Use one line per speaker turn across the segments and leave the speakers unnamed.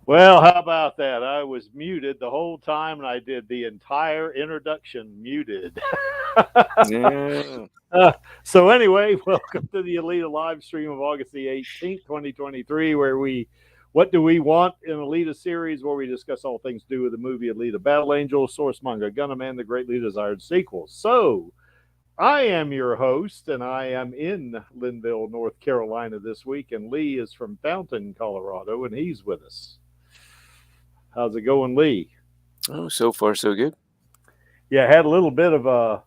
Well, how about that? I was muted the whole time, and I did the entire introduction muted.
Yeah.
Uh, so anyway, welcome to the Alita live stream of August the 18th, 2023, where what do we want in Alita series, where we discuss all things to do with the movie Alita Battle Angel, source manga Gundam, and the greatly desired sequel. So I am your host, and I am in Linville, North Carolina this week, and Lee is from Fountain, Colorado, and he's with us. How's it going, Lee?
Oh, so far so good.
Yeah, I had a little bit of a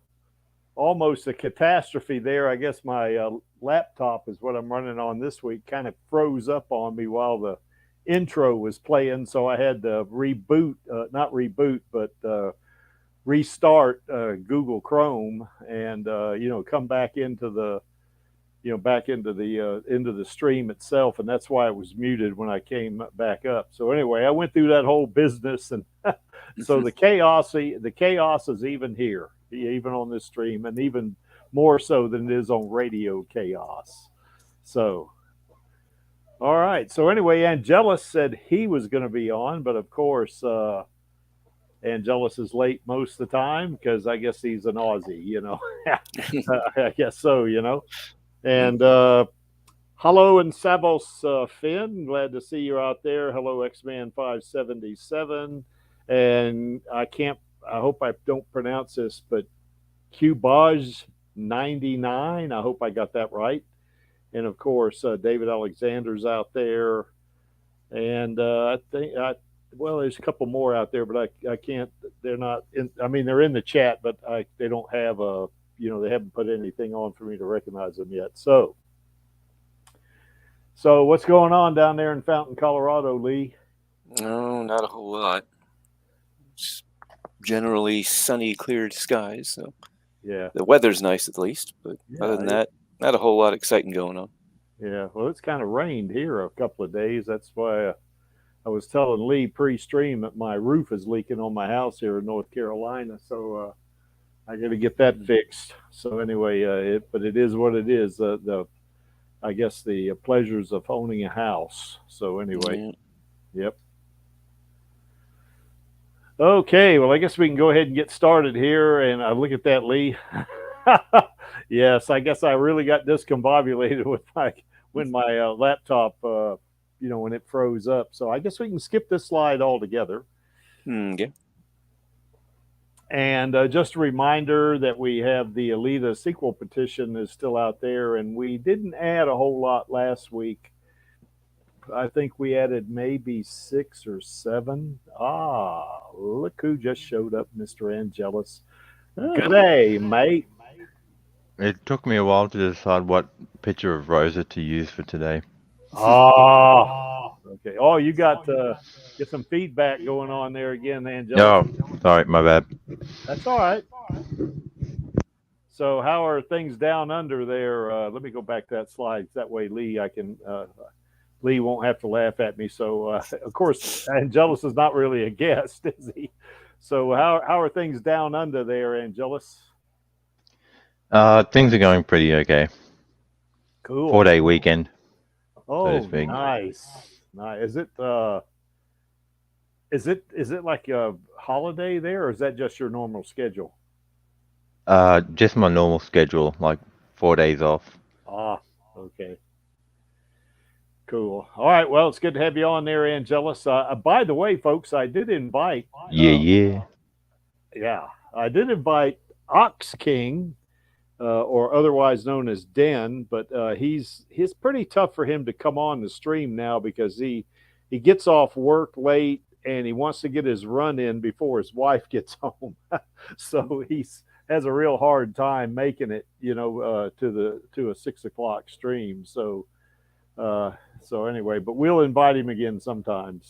almost a catastrophe there. I guess my laptop is what I'm running on this week. Kind of froze up on me while the intro was playing, so I had to reboot, not reboot, but restart Google Chrome and come back into the into the stream itself, and that's why it was muted when I came back up. So anyway, I went through that whole business, and so the chaos is even here, even on this stream, and even more so than it is on radio chaos. So all right. So anyway, Angelus said he was going to be on, but of course, Angelus is late most of the time because I guess he's an Aussie. I guess so. And hello, and Savos Finn. Glad to see you out there. Hello, X Man 577. And I hope I don't pronounce this, but Cubage 99. I hope I got that right. And of course, David Alexander's out there. And well, there's a couple more out there, but I can't, they're not in, I mean, they're in the chat, but they don't have they haven't put anything on for me to recognize them yet. So what's going on down there in Fountain, Colorado, Lee?
No, not a whole lot. Just generally sunny, clear skies. So
Yeah.
the weather's nice at least, but
Yeah.
other than that, not a whole lot exciting going on.
Yeah. Well, it's kind of rained here a couple of days. That's why I was telling Lee pre-stream that my roof is leaking on my house here in North Carolina. So I got to get that fixed. So anyway, but it is what it is. I guess the pleasures of owning a house. So anyway,
Yeah.
yep. Okay, well, I guess we can go ahead and get started here. And I look at that, Lee. Yes, I guess I really got discombobulated with when my laptop, when it froze up. So I guess we can skip this slide altogether.
Yeah.
And just a reminder that we have the Alita sequel petition is still out there, and we didn't add a whole lot last week. I think we added maybe 6 or 7. Look who just showed up, Mr. Angelus. Good
Oh.
day, mate.
It took me a while to decide what picture of Rosa to use for today.
Okay. Oh, you got get some feedback going on there again, Angelus.
Oh, sorry, my bad.
That's all right. So, how are things down under there? Let me go back to that slide. That way, Lee won't have to laugh at me. So, of course, Angelus is not really a guest, is he? So, how are things down under there, Angelus?
Things are going pretty okay.
Cool.
4-day weekend.
Oh,
to speak.
nice. Is it like a holiday there, or is that just your normal schedule?
Just my normal schedule, like 4 days off.
Okay. Cool. All right. Well, it's good to have you on there, Angelus. By the way, folks, I did invite.
Yeah.
Yeah, I did invite Ox King, or otherwise known as Den, but he's pretty tough for him to come on the stream now because he gets off work late and he wants to get his run in before his wife gets home. So has a real hard time making it, to a 6 o'clock stream. So anyway, but we'll invite him again sometime.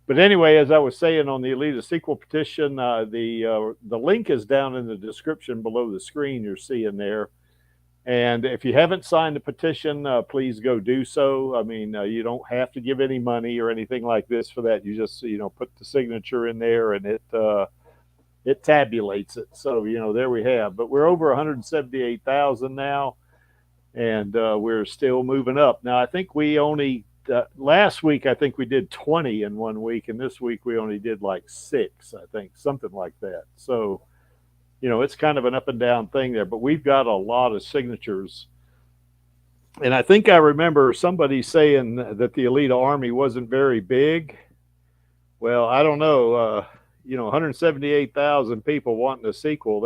But anyway, as I was saying on the Alita sequel petition, the link is down in the description below the screen you're seeing there. And if you haven't signed the petition, please go do so. I mean, you don't have to give any money or anything like this for that. You just, put the signature in there and it tabulates it. So, there we have. But we're over 178,000 now, and we're still moving up. Now, I think we only last week I think we did 20 in 1 week, and this week we only did like 6, I think, something like that. So, you know, it's kind of an up and down thing there, but we've got a lot of signatures. And I think I remember somebody saying that the Alita Army wasn't very big. Well, I don't know. You know, 178,000 people wanting a sequel.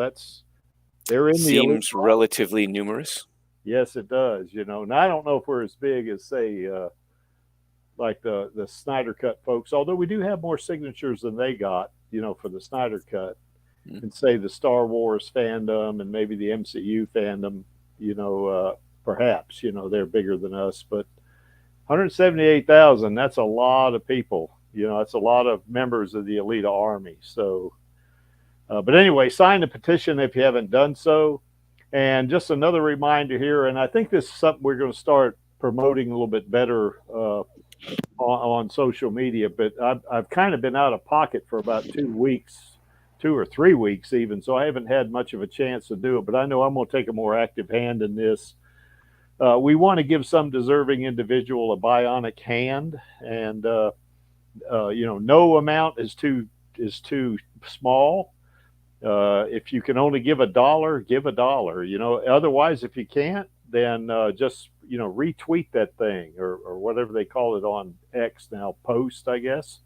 They're in the
Seems
Alita.
relatively numerous.
Yes, it does. You know, and I don't know if we're as big as, say, like the Snyder Cut folks, although we do have more signatures than they got, you know, for the Snyder Cut, and say the Star Wars fandom and maybe the MCU fandom, you know, perhaps, you know, they're bigger than us, but 178,000, that's a lot of people. You know, that's a lot of members of the Alita Army. So, but anyway, sign the petition if you haven't done so. And just another reminder here, and I think this is something we're going to start promoting a little bit better on social media, but I've kind of been out of pocket for about 2 weeks, 2 or 3 weeks even, so I haven't had much of a chance to do it, but I know I'm going to take a more active hand in this. We want to give some deserving individual a bionic hand, and you know, no amount is too small. If you can only give $1, give $1. You know, otherwise, if you can't, then just, you know, retweet that thing, or whatever they call it on X now, post, I guess,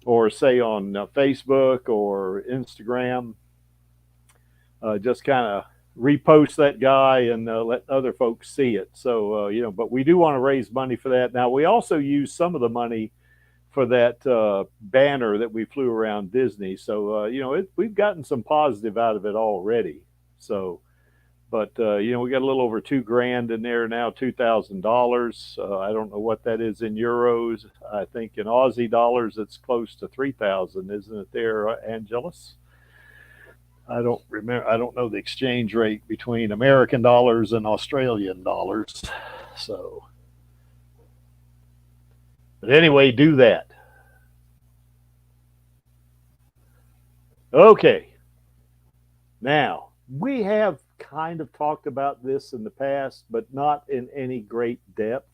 or say on Facebook or Instagram. Just kind of repost that guy and let other folks see it. So, you know, but we do want to raise money for that. Now, we also use some of the money for that banner that we flew around Disney. So, you know, we've gotten some positive out of it already. So, but, you know, we got a little over $2,000 in there now, $2,000. I don't know what that is in euros. I think in Aussie dollars, it's close to 3,000, isn't it there, Angelus? I don't remember. I don't know the exchange rate between American dollars and Australian dollars. So, but anyway, do that. Okay. Now, we have kind of talked about this in the past, but not in any great depth.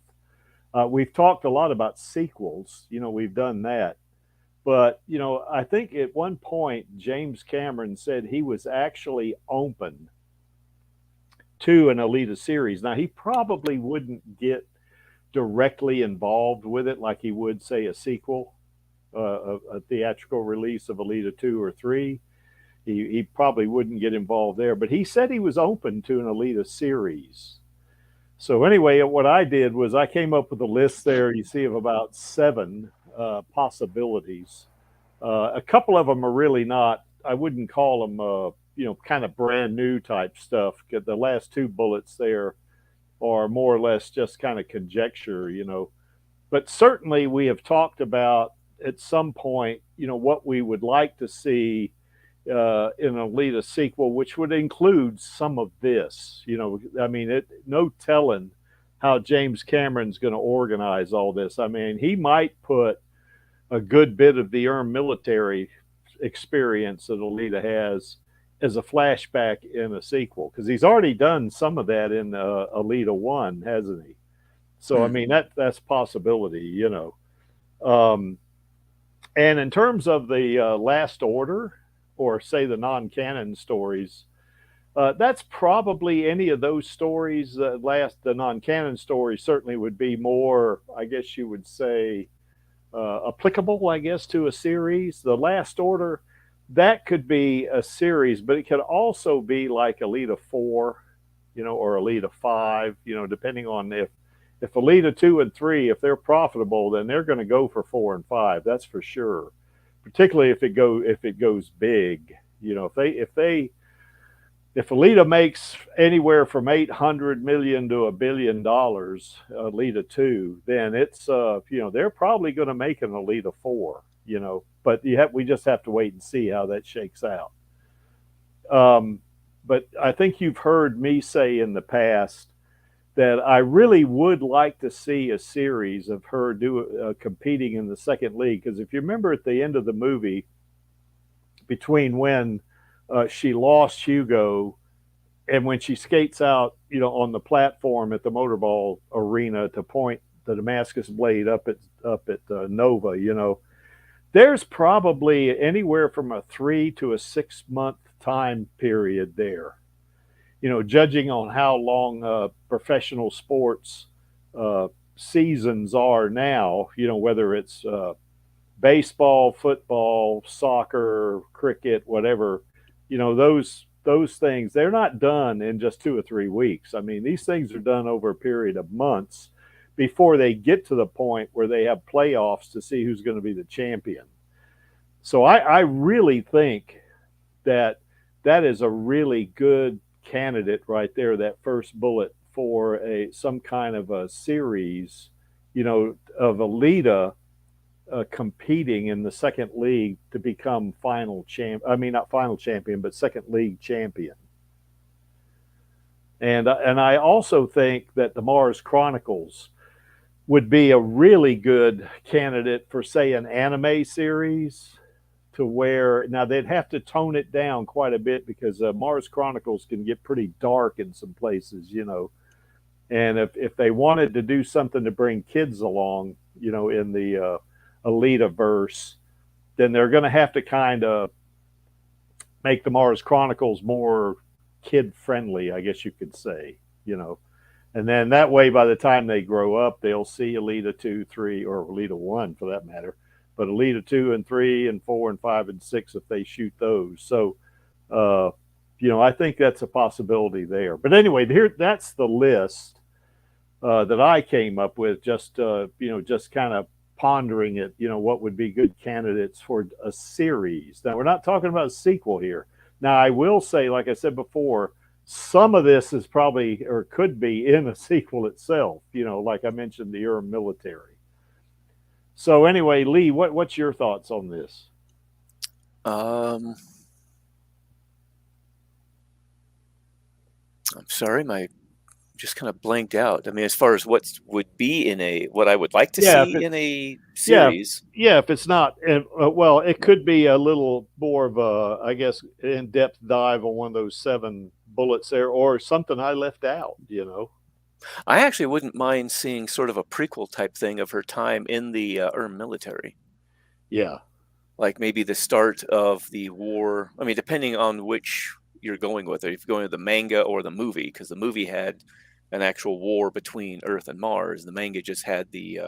We've talked a lot about sequels. You know, we've done that. But, you know, I think at one point, James Cameron said he was actually open to an Alita series. Now, he probably wouldn't get directly involved with it like he would, say, a sequel, a theatrical release of Alita 2 or 3. He probably wouldn't get involved there. But he said he was open to an Alita series. So anyway, what I did was I came up with a list there, you see, of about 7 possibilities. A couple of them are really not, I wouldn't call them, you know, kind of brand new type stuff. The last 2 bullets there are more or less just kind of conjecture, you know. But certainly we have talked about at some point, you know, what we would like to see in an Alita sequel, which would include some of this. You know, I mean, no telling how James Cameron's going to organize all this. I mean, he might put a good bit of the armed military experience that Alita has as a flashback in a sequel, because he's already done some of that in Alita 1, hasn't he? So, I mean, that's possibility, you know. And in terms of the Last Order, or say the non-canon stories, that's probably any of those stories. The non-canon stories certainly would be more, I guess you would say, applicable, I guess, to a series. The Last Order, that could be a series, but it could also be like Alita 4, you know, or Alita 5, you know, depending on if Alita 2 and 3, if they're profitable, then they're going to go for 4 and 5. That's for sure. Particularly if it goes big, you know, if Alita makes anywhere from $800 million to $1 billion, Alita 2, then it's you know, they're probably going to make an Alita 4, you know, but we just have to wait and see how that shakes out. But I think you've heard me say in the past that I really would like to see a series of her competing in the second league. Because if you remember at the end of the movie, between when she lost Hugo and when she skates out, you know, on the platform at the motorball arena to point Damascus blade up at Nova. There's probably anywhere from a 3 to a 6 month time period there. Judging on how long professional sports seasons are now. Whether it's baseball, football, soccer, cricket, whatever. Those things, they're not done in just 2 or 3 weeks. I mean, these things are done over a period of months before they get to the point where they have playoffs to see who's going to be the champion. So I really think that is a really good candidate right there, that first bullet for some kind of a series, of Alita competing in the second league to become not final champion, but second league champion. And I also think that the Mars Chronicles would be a really good candidate for, say, an anime series, to where now they'd have to tone it down quite a bit because Mars Chronicles can get pretty dark in some places, and if they wanted to do something to bring kids along, in the Alita verse, then they're going to have to kind of make the Mars Chronicles more kid friendly, I guess you could say, and then that way, by the time they grow up, they'll see Alita 2, 3, or Alita 1 for that matter, but Alita 2 and 3 and 4 and 5 and 6 if they shoot those. So, I think that's a possibility there. But anyway, that's the list that I came up with, just kind of pondering it, what would be good candidates for a series. Now, we're not talking about a sequel here. Now, I will say, like I said before, some of this is probably, or could be, in a sequel itself, like I mentioned, the military. So anyway, Lee, what's your thoughts on this?
I'm sorry, my just kind of blanked out. I mean, as far as what would be what I would like to see in a series.
Yeah, if it's not, well, it could be a little more of a, I guess, in-depth dive on one of those 7 bullets there, or something I left out,
I actually wouldn't mind seeing sort of a prequel type thing of her time in the military.
Yeah.
Like maybe the start of the war. I mean, depending on which you're going with, if you're going to the manga or the movie, because the movie had an actual war between Earth and Mars. The manga just had the,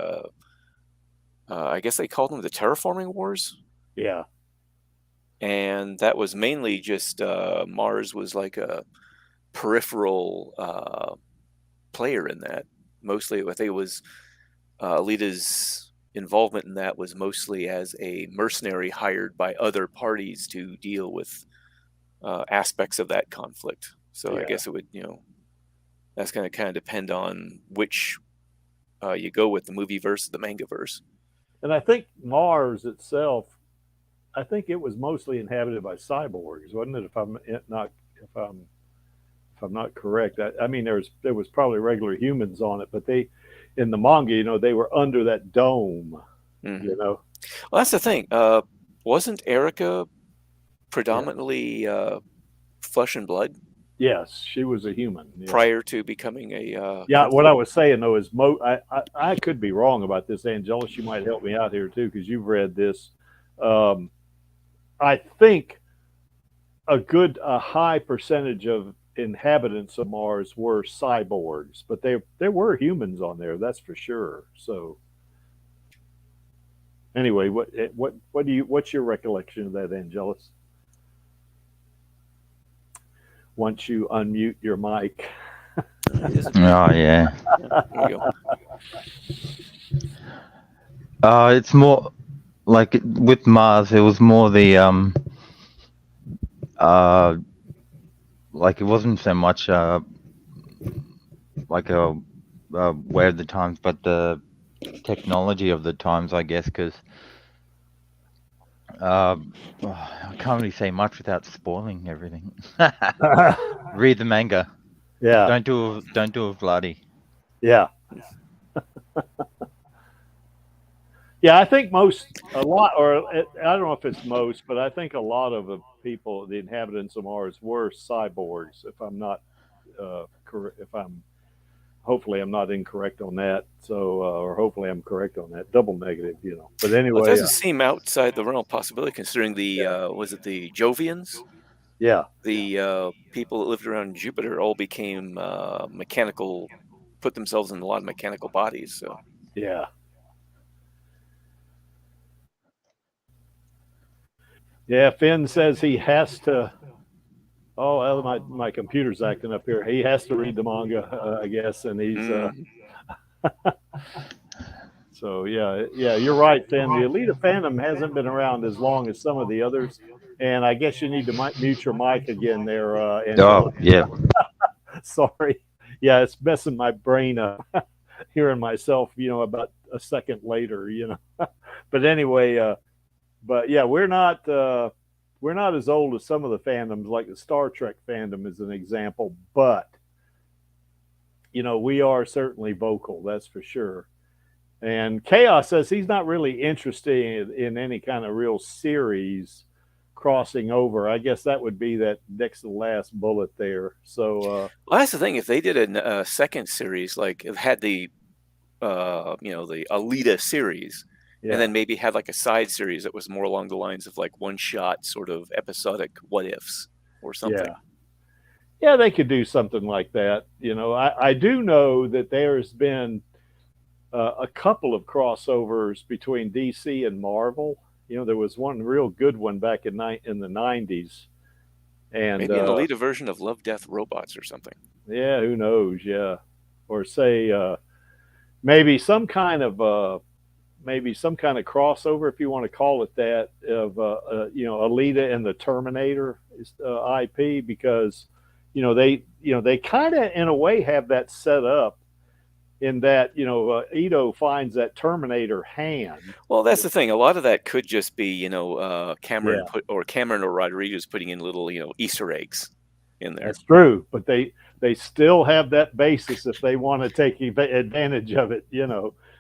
I guess they called them the terraforming wars.
Yeah.
And that was mainly just Mars was like a peripheral player in that. Mostly, I think it was Alita's involvement in that was mostly as a mercenary hired by other parties to deal with aspects of that conflict. So yeah. I guess it would, that's going to kind of depend on which you go with, the movie versus the manga verse.
And I think Mars itself, I think it was mostly inhabited by cyborgs, wasn't it? If I'm not correct, I mean there was probably regular humans on it, but they, in the manga, they were under that dome.
Mm-hmm. Well, that's the thing. Wasn't Erica predominantly flesh and blood?
Yes, she was a human. Yes.
Prior to becoming a...
yeah, what I was saying, though, is I could be wrong about this, Angelus. You might help me out here, too, because you've read this. I think a high percentage of inhabitants of Mars were cyborgs, but there were humans on there, that's for sure. So anyway, what's your recollection of that, Angelus? Once you unmute your mic.
Oh yeah.
There you go.
It's more like with Mars. It was more the like it wasn't so much like a way of the times, but the technology of the times, I guess, because I can't really say much without spoiling everything. Read the manga.
Yeah.
Don't do it, Vladdy.
Yeah. Yeah, I think I don't know if it's most, but I think a lot of the people, the inhabitants of Mars, were cyborgs. If I'm not correct, hopefully I'm not incorrect on that. So, or hopefully I'm correct on that. Double negative, you know. But
Well,
anyway,
it doesn't seem outside the realm of possibility, considering the was it the Jovians?
yeah,
The people that lived around Jupiter all became mechanical, put themselves in a lot of mechanical bodies. So
yeah. Yeah, Finn says he has to. Oh, well, my computer's acting up here. He has to read the manga, I guess, and he's. So yeah, you're right, Finn. The Alita fandom hasn't been around as long as some of the others, and I guess you need to mute your mic again there, Angela.
Oh, yeah.
Sorry. Yeah, it's messing my brain up. Hearing myself, you know, about a second later, you know. But anyway, but yeah, we're not as old as some of the fandoms, like the Star Trek fandom is an example, but you know, we are certainly vocal, that's for sure. And Chaos says he's not really interested in any kind of real series crossing over. I guess that would be that next to the last bullet there. So,
well, that's the thing. If they did a second series, like it had the, the Alita series,
yeah.
and then maybe had like a side series that was more along the lines of like one shot, sort of episodic what ifs or something.
Yeah, they could do something like that. You know, I do know that there's been a couple of crossovers between DC and Marvel. You know, there was one real good one back in the 90s. And
maybe an Alita version of Love, Death, Robots or something.
Yeah, who knows? Yeah. Or say maybe some kind of crossover, if you want to call it that, of Alita and the Terminator IP, because they kind of in a way have that set up, in that Ito finds that Terminator hand.
Well, that's the thing. A lot of that could just be Cameron or Rodriguez putting in little Easter eggs in there.
That's true, but they still have that basis if they want to take advantage of it.
Yeah,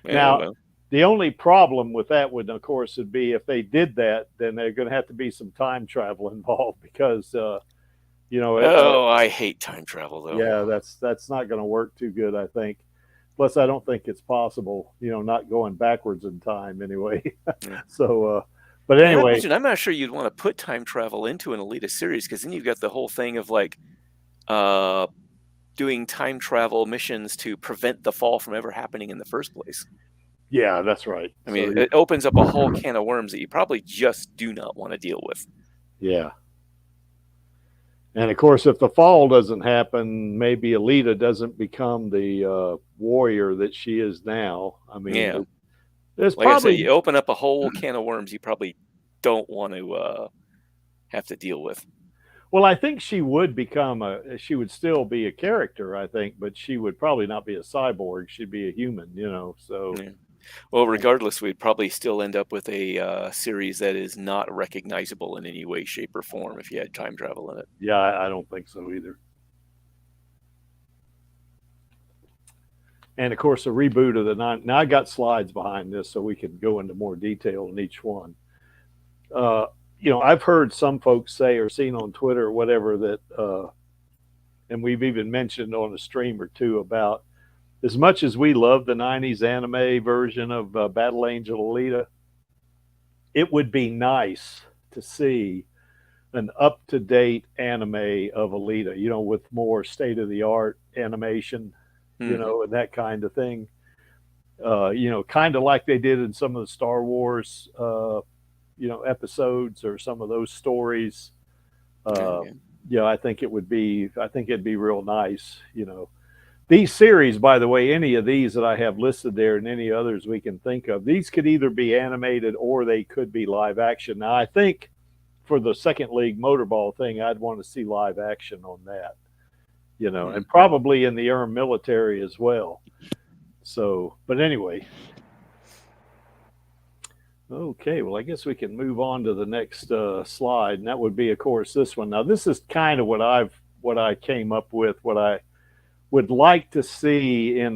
now.
Well.
The only problem with that would, of course, would be if they did that, then there's going to have to be some time travel involved, because
I hate time travel, though.
Yeah, that's not going to work too good, I think. Plus, I don't think it's possible, not going backwards in time anyway.
Yeah.
So, but anyway,
I'm not sure you'd want to put time travel into an Alita series, because then you've got the whole thing of like doing time travel missions to prevent the fall from ever happening in the first place.
Yeah, that's right.
I mean, it opens up a whole can of worms that you probably just do not want to deal with.
Yeah. And of course, if the fall doesn't happen, maybe Alita doesn't become the warrior that she is now. I mean,
yeah.
There's
like
probably...
I say, you open up a whole can of worms you probably don't want to have to deal with.
Well, I think she would she would still be a character, I think, but she would probably not be a cyborg. She'd be a human, so...
Yeah. Well, regardless, we'd probably still end up with a series that is not recognizable in any way, shape, or form if you had time travel in it.
Yeah, I don't think so either. And of course, a reboot of the now I got slides behind this so we can go into more detail in each one. I've heard some folks say, or seen on Twitter or whatever, that, and we've even mentioned on a stream or two, about, as much as we love the 90s anime version of Battle Angel Alita, it would be nice to see an up-to-date anime of Alita, with more state-of-the-art animation, and that kind of thing. Kind of like they did in some of the Star Wars, episodes, or some of those stories. I think it'd be real nice, These series, by the way, any of these that I have listed there and any others we can think of, these could either be animated or they could be live action. Now, I think for the Second League Motorball thing, I'd want to see live action on that, and probably in the Armed Military as well. So, but anyway. Okay, well, I guess we can move on to the next slide, and that would be, of course, this one. Now, this is kind of what I came up with, what I would like to see in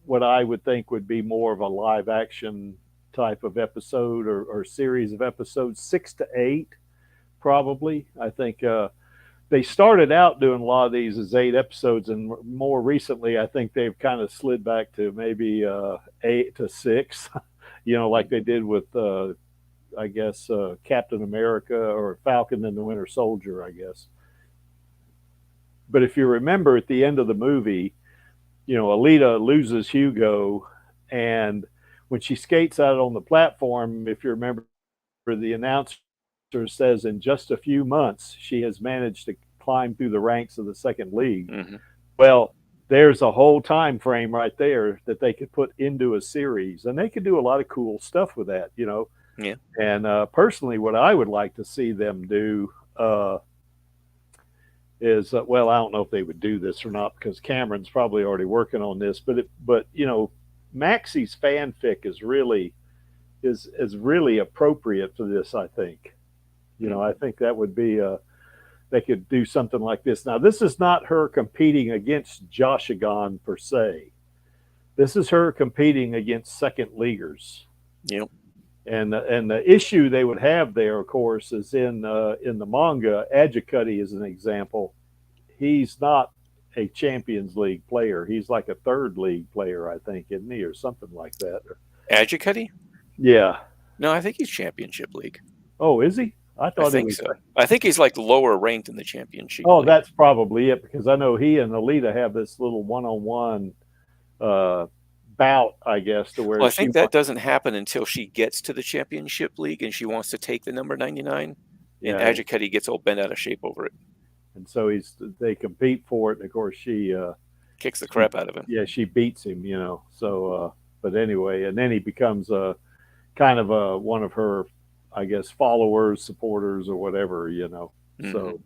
what I would think would be more of a live action type of episode, or series of episodes, 6 to 8, probably. I think they started out doing a lot of these as 8 episodes, and more recently, I think they've kind of slid back to maybe 8 to 6, like they did with, I guess, Captain America or Falcon and the Winter Soldier, I guess. But if you remember at the end of the movie, Alita loses Hugo, and when she skates out on the platform, if you remember, the announcer says in just a few months she has managed to climb through the ranks of the second league.
Mm-hmm.
Well, there's a whole time frame right there that they could put into a series, and they could do a lot of cool stuff with that,
Yeah.
And personally, what I would like to see them do is, well, I don't know if they would do this or not, because Cameron's probably already working on this, but Maxie's fanfic is really appropriate for this, I think. I think that would be they could do something like this. Now, this is not her competing against Joshigon per se. This is her competing against second leaguers.
Yep.
And the issue they would have there, of course, is in the manga. Ajikutty is an example. He's not a Champions League player. He's like a third league player, I think, isn't he, or something like that.
Ajikutty?
Yeah.
No, I think he's Championship League.
Oh, is he? I
think so. I think he's like lower ranked in the Championship.
Oh,
League.
That's probably it, because I know he and Alita have this little one-on-one bout, I guess, to where.
Well, I think that doesn't happen until she gets to the Championship League and she wants to take the number 99.
Yeah.
And Ajikutty gets all bent out of shape over it.
And so they compete for it, and of course she
kicks the crap out of him.
Yeah, she beats him, So, but anyway, and then he becomes kind of one of her, I guess, followers, supporters, or whatever,
Mm-hmm.
So,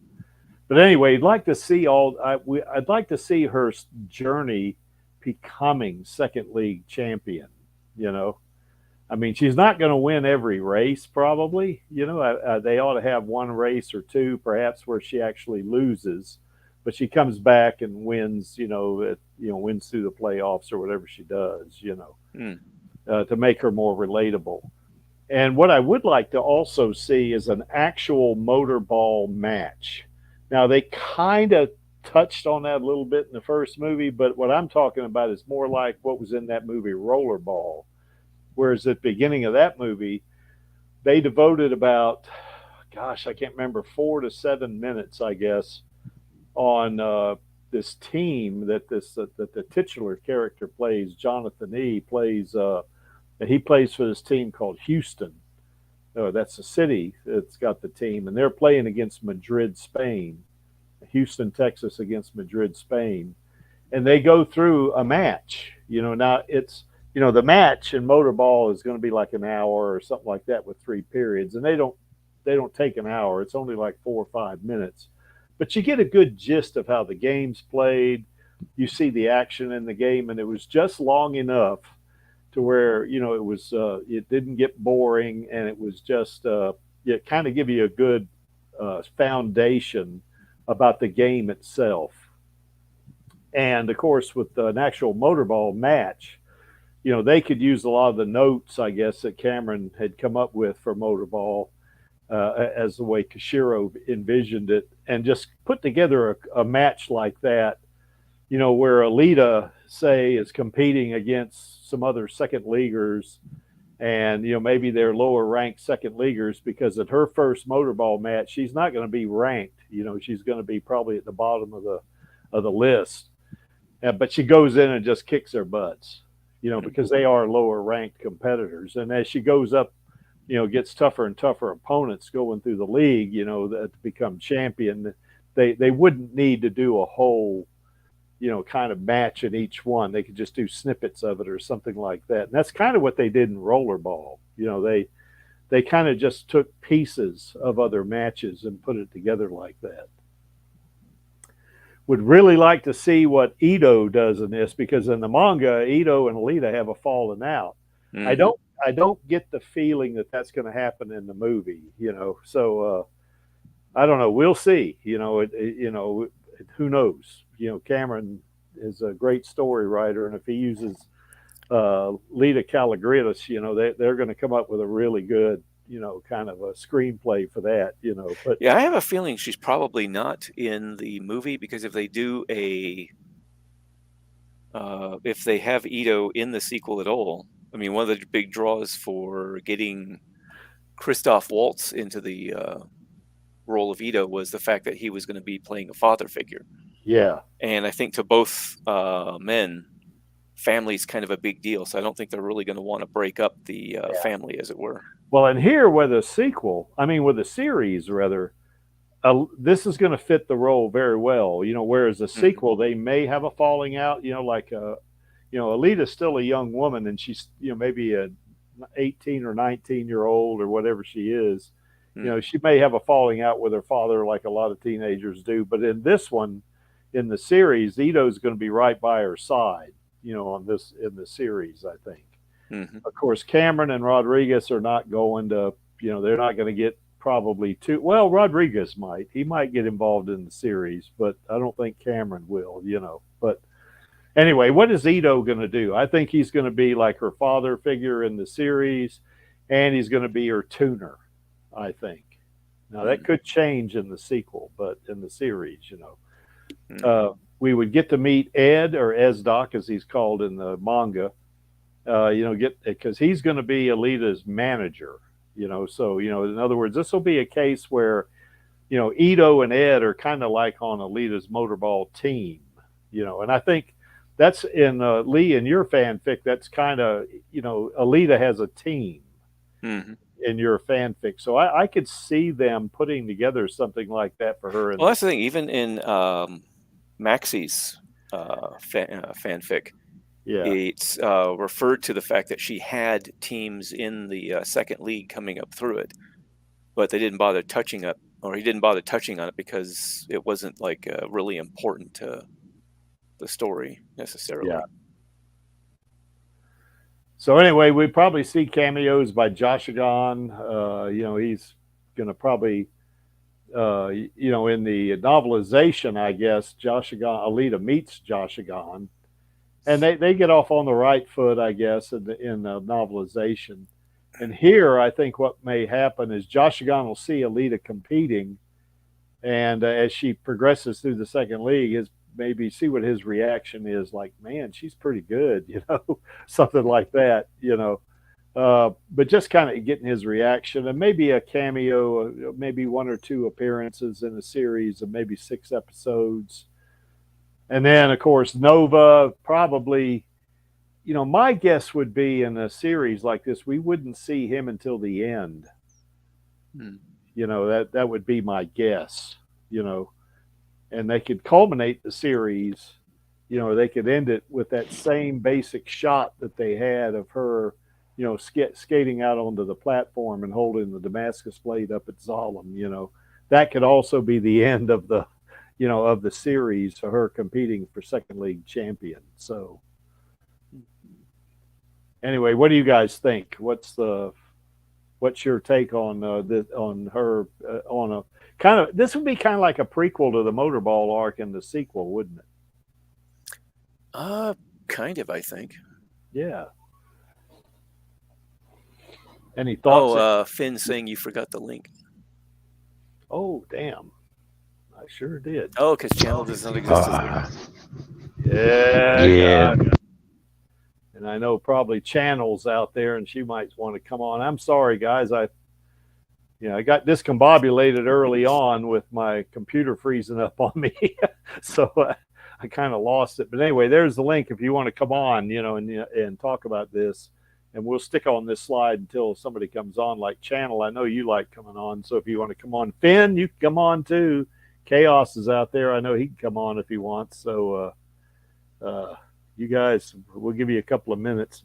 but anyway, I'd like to see I'd like to see her journey becoming second league champion. I mean, she's not going to win every race, probably. They ought to have one race or two, perhaps, where she actually loses, but she comes back and wins. Wins through the playoffs or whatever she does. To make her more relatable. And what I would like to also see is an actual motorball match. Now, they kind of touched on that a little bit in the first movie, but what I'm talking about is more like what was in that movie Rollerball. Whereas at the beginning of that movie, they devoted about, I can't remember, 4 to 7 minutes, I guess, on this team that the titular character plays. Jonathan E. plays, and he plays for this team called Houston. That's the city that's got the team, and they're playing against Madrid, Spain. Houston, Texas against Madrid, Spain, and they go through a match. Now it's. The match in motorball is going to be like an hour or something like that with 3 periods, and they don't take an hour. It's only like 4 or 5 minutes, but you get a good gist of how the game's played. You see the action in the game, and it was just long enough to where it didn't get boring, and it was just it kind of give you a good foundation about the game itself. And of course, with an actual motorball match, they could use a lot of the notes, I guess, that Cameron had come up with for motorball as the way Kishiro envisioned it, and just put together a match like that, where Alita, say, is competing against some other second leaguers, and, maybe they're lower ranked second leaguers, because at her first motorball match, she's not going to be ranked. She's going to be probably at the bottom of the list. But she goes in and just kicks their butts. Because they are lower ranked competitors. And as she goes up, gets tougher and tougher opponents going through the league, to become champion, they wouldn't need to do a whole, kind of match in each one. They could just do snippets of it or something like that. And that's kind of what they did in Rollerball. They kind of just took pieces of other matches and put it together like that. Would really like to see what Ito does in this, because in the manga, Ito and Alita have a falling out. Mm-hmm. I don't get the feeling that that's going to happen in the movie, So I don't know. We'll see. Who knows? Cameron is a great story writer, and if he uses Lita Calligridis, they're going to come up with a really good kind of a screenplay for that, But
yeah, I have a feeling she's probably not in the movie, because if they do if they have Ito in the sequel at all, I mean, one of the big draws for getting Christoph Waltz into the role of Ito was the fact that he was going to be playing a father figure.
yeah.
And I think to both men, family's kind of a big deal. So I don't think they're really going to want to break up the family, as it were.
Well, and here with a series rather, this is going to fit the role very well. Whereas a sequel, they may have a falling out. Alita's still a young woman, and she's maybe a 18 or 19-year-old or whatever she is. She may have a falling out with her father, like a lot of teenagers do. But in this one, in the series, Ito's going to be right by her side. In the series, I think.
Mm-hmm.
Of course, Cameron and Rodriguez are not going to. They're not going to get probably too well. Rodriguez might. He might get involved in the series, but I don't think Cameron will. But anyway, what is Ito going to do? I think he's going to be like her father figure in the series, and he's going to be her tuner, I think. Now, that could change in the sequel, but in the series, we would get to meet Ed, or Esdoc, as he's called in the manga, because he's going to be Alita's manager, So, in other words, this will be a case where, Ito and Ed are kind of like on Alita's motorball team, and I think that's in Lee, in your fanfic, that's kind of, Alita has a team in your fanfic. So I could see them putting together something like that for her.
Well, that's the thing. Even in Maxie's fanfic, it's referred to the fact that she had teams in the second league coming up through it, but they didn't bother touching up, or he didn't bother touching on it because it wasn't like really important to the story necessarily.
Yeah. So anyway, we probably see cameos by Joshigan. He's going to probably, in the novelization, I guess, Alita meets Joshigan, and they get off on the right foot, I guess, in the novelization. And here, I think what may happen is Joshigan will see Alita competing, and as she progresses through the second league, maybe see what his reaction is, like, man, she's pretty good, something like that, but just kind of getting his reaction, and maybe a cameo, maybe 1 or 2 appearances in a series of maybe 6 episodes. And then, of course, Nova probably, my guess would be in a series like this, we wouldn't see him until the end. That would be my guess, and they could culminate the series, they could end it with that same basic shot that they had of her, skating out onto the platform and holding the Damascus blade up at Zalem. That could also be the end of the, of the series for her competing for second league champion. So anyway, what do you guys think? What's your take on on her on a kind of, this would be kind of like a prequel to the Motorball arc in the sequel, wouldn't it?
Kind of, I think.
Yeah. Any thoughts?
Finn saying you forgot the link.
Oh, damn. I sure did.
Oh, because channel does not exist.
Yeah. And I know probably Channel's out there, and she might want to come on. I'm sorry, guys. I got discombobulated early on with my computer freezing up on me. So I kind of lost it. But anyway, there's the link if you want to come on, and talk about this. And we'll stick on this slide until somebody comes on, like Channel. I know you like coming on. So if you want to come on, Finn, you can come on too. Chaos is out there. I know he can come on if he wants. So you guys, we'll give you a couple of minutes.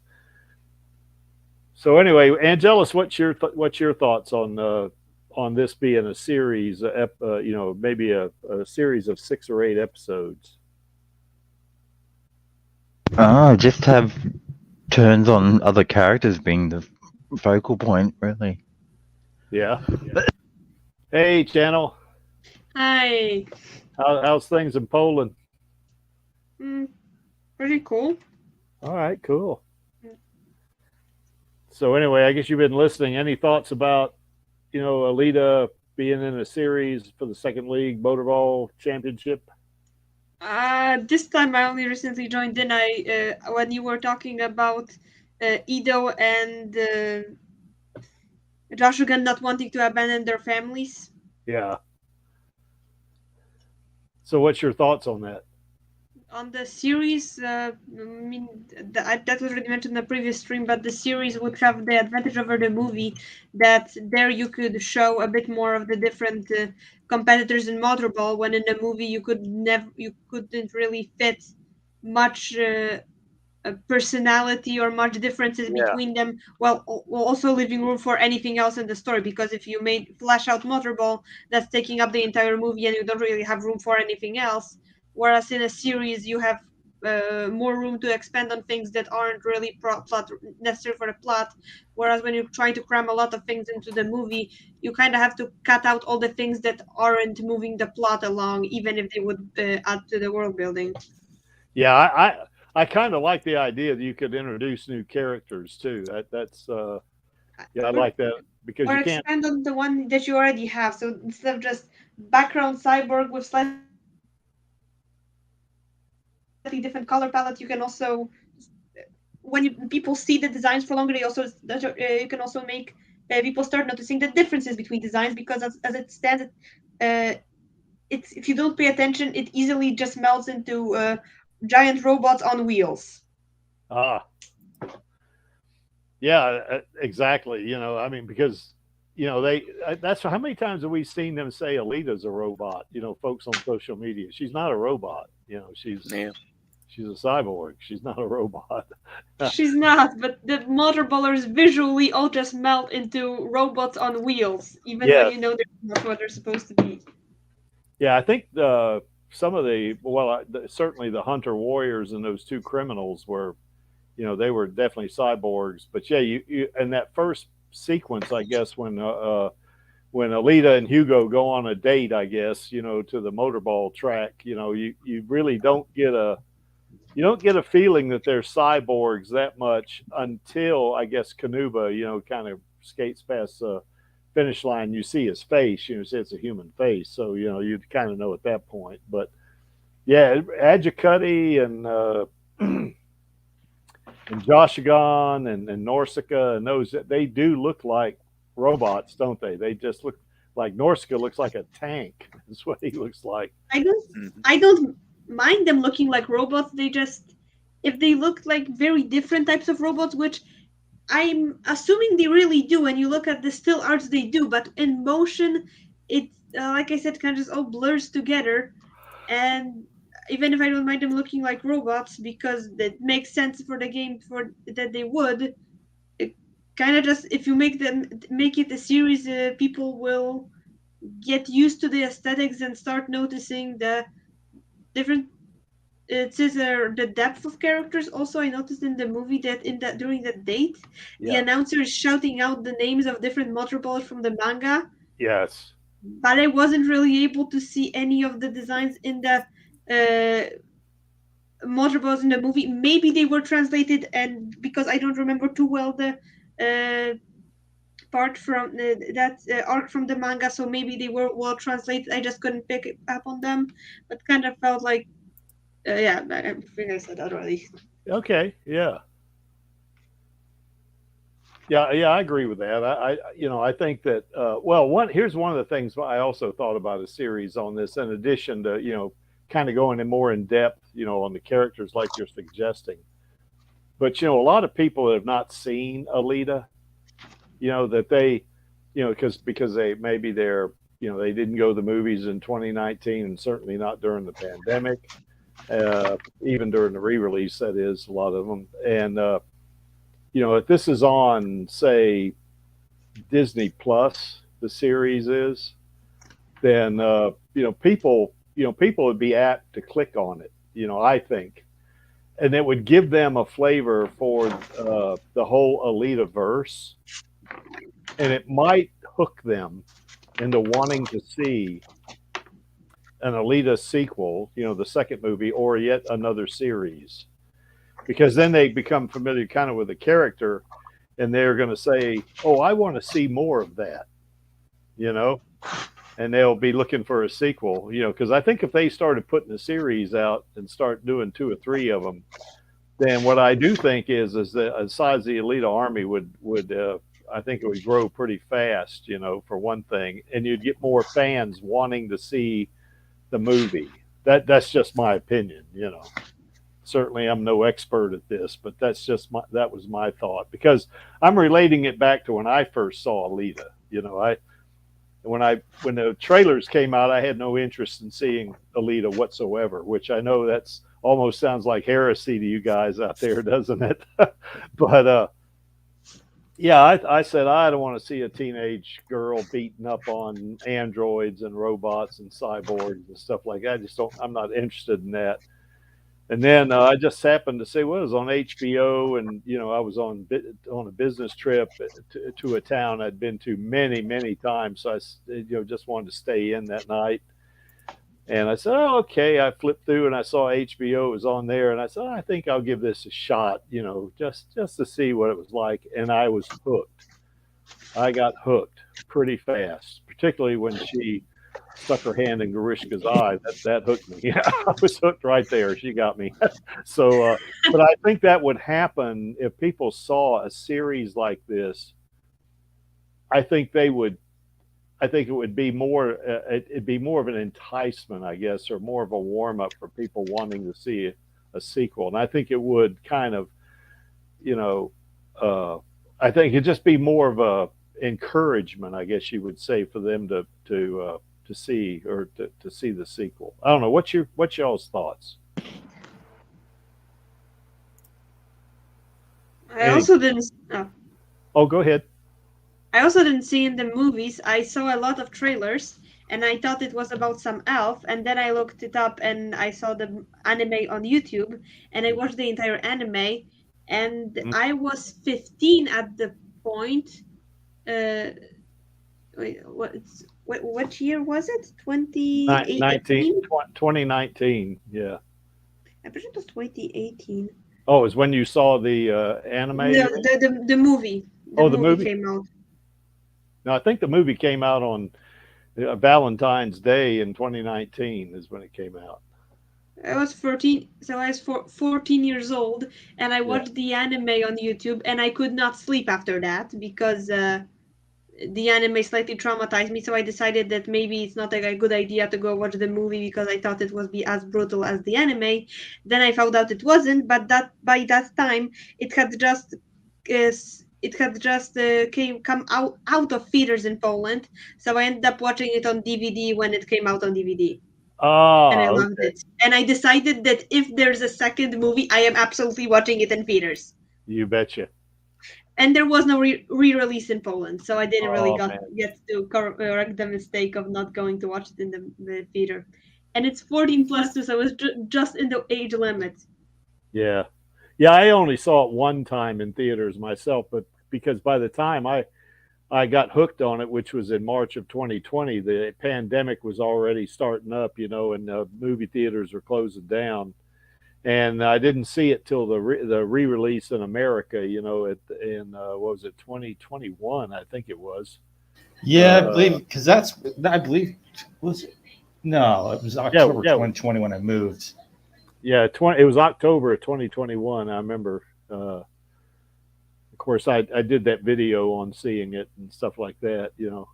So anyway, Angelus, what's your thoughts on this being a series, maybe a series of 6 or 8 episodes?
Just have turns on other characters being the focal point, really.
Yeah. Hey, Channel.
Hi.
How's things in Poland?
Pretty cool.
All right, cool. So anyway, I guess you've been listening. Any thoughts about Alita being in a series for the Second League Motorball Championship?
This time I only recently joined in. When you were talking about Ido and Rashugan not wanting to abandon their families.
Yeah. So, what's your thoughts on that?
On the series, I mean, that was already mentioned in the previous stream, but the series would have the advantage over the movie that there you could show a bit more of the different competitors in Motorball, when in the movie you couldn't really fit much personality or much differences
Yeah.
between them, while also leaving room for anything else in the story. Because if you made flash out Motorball, that's taking up the entire movie, and you don't really have room for anything else. Whereas in a series, you have more room to expand on things that aren't really plot necessary for the plot. Whereas when you're trying to cram a lot of things into the movie, you kind of have to cut out all the things that aren't moving the plot along, even if they would add to the world building.
Yeah, I kind of like the idea that you could introduce new characters too. That's I like that because
or
you can't.
expand on the one that you already have. So instead of just background cyborg with slightly different color palette, you can also, when people see the designs for longer, you can also make people start noticing the differences between designs, because as it stands, it's, if you don't pay attention, it easily just melts into giant robots on wheels.
Ah, yeah, exactly. I mean, because that's how many times have we seen them say Alita's a robot? Folks on social media. She's not a robot. She's
Yeah.
she's a cyborg. She's not a robot.
She's not, but the motorballers visually all just melt into robots on wheels, even
Yeah.
when you know they're not what they're supposed to be.
Yeah, I think some of certainly the Hunter Warriors and those two criminals were, they were definitely cyborgs. But yeah, you in that first sequence, I guess when Alita and Hugo go on a date, I guess, to the motorball track, you really don't get a feeling that they're cyborgs that much until, I guess, Kanuba, kind of skates past the finish line. You see his face, it's a human face. So, you'd kind of know at that point. But yeah, Adjicutty and Joshigon and Norsika and those, they do look like robots, don't they? They just look like Norsika looks like a tank. That's what he looks like.
I don't mind them looking like robots. They just, if they look like very different types of robots, which I'm assuming they really do, and you look at the still arts, they do, but in motion, it like I said, kind of just all blurs together. And even if I don't mind them looking like robots, because that makes sense for the game, for that they would, it kind of just, if you make it a series, people will get used to the aesthetics and start noticing the different the depth of characters. Also, I noticed in the movie that during that date, the announcer is shouting out the names of different motorballers from the manga.
Yes.
But I wasn't really able to see any of the designs in the motorballs in the movie. Maybe they were translated, and because I don't remember too well the part from that arc from the manga, so maybe they were well translated. I just couldn't pick up on them, but kind of felt like yeah, I think I said that already.
Okay. Yeah. Yeah, I agree with that. I think that here's one of the things I also thought about a series on this, in addition to kind of going in more in depth, on the characters like you're suggesting. But a lot of people that have not seen Alita, that they, because they maybe they're they didn't go to the movies in 2019, and certainly not during the pandemic, even during the re-release. That is, a lot of them. And if this is on, say, Disney Plus, the series is, then people would be apt to click on it. I think, and it would give them a flavor for the whole Alita verse, and it might hook them into wanting to see an Alita sequel, the second movie, or yet another series. Because then they become familiar kind of with the character, and they're going to say, oh, I want to see more of that. you know, and they'll be looking for a sequel, you know, because I think if they started putting a series out and start doing 2 or 3 of them, then what I do think is that the size of the Alita Army would I think it would grow pretty fast, you know, for one thing, and you'd get more fans wanting to see the movie. That's just my opinion, you know. Certainly, I'm no expert at this, but that was my thought, because I'm relating it back to when I first saw Alita. You know, when the trailers came out, I had no interest in seeing Alita whatsoever, which I know that's almost sounds like heresy to you guys out there, doesn't it? But yeah, I said I don't want to see a teenage girl beating up on androids and robots and cyborgs and stuff like that. I'm not interested in that. And then I just happened to say, well, it was on HBO, and you know, I was on a business trip to a town I'd been to many, many times. So I just wanted to stay in that night. And I said, oh, okay. I flipped through and I saw HBO was on there, and I said, oh, I think I'll give this a shot, you know, just to see what it was like. And I was hooked. I got hooked pretty fast, particularly when she stuck her hand in Garishka's eye. That hooked me. Yeah, I was hooked right there. She got me. So, but I think that would happen if people saw a series like this. I think it would be more. It'd be more of an enticement, I guess, or more of a warm up for people wanting to see a sequel. And I think it would kind of, you know, I think it'd just be more of a encouragement, I guess you would say, for them to see, or to see the sequel. I don't know. What's y'all's thoughts?
I also didn't.
Oh, go ahead.
I also didn't see in the movies. I saw a lot of trailers, and I thought it was about some elf. And then I looked it up, and I saw the anime on YouTube, and I watched the entire anime. And I was 15 at the point. Wait, what year was it? 2018?
2019. Yeah.
I believe it was 2018.
Oh, it was when you saw the anime?
No, the movie.
The movie
came out.
No, I think the movie came out on Valentine's Day in 2019 is when it came out.
I was 14, so I was 14 years old, and I watched the anime on YouTube, and I could not sleep after that because the anime slightly traumatized me. So I decided that maybe it's not a good idea to go watch the movie because I thought it would be as brutal as the anime. Then I found out it wasn't, but that by that time it had just come out of theaters in Poland. So I ended up watching it on DVD when it came out on DVD. And I loved it. And I decided that if there's a second movie, I am absolutely watching it in theaters.
You betcha.
And there was no re-release in Poland, so I didn't really get to correct the mistake of not going to watch it in the theater. And it's 14 plus 2, so it was just in the age limit.
Yeah. Yeah, I only saw it one time in theaters myself, but because by the time I got hooked on it, which was in March of 2020, the pandemic was already starting up, you know, and movie theaters were closing down. And I didn't see it till the re-release in America, you know, in what was it, 2021, I think it was.
Yeah, I believe, because was it? No, it was October 2020 when I moved.
Yeah, it was October of 2021. I remember. Of course, I did that video on seeing it and stuff like that, you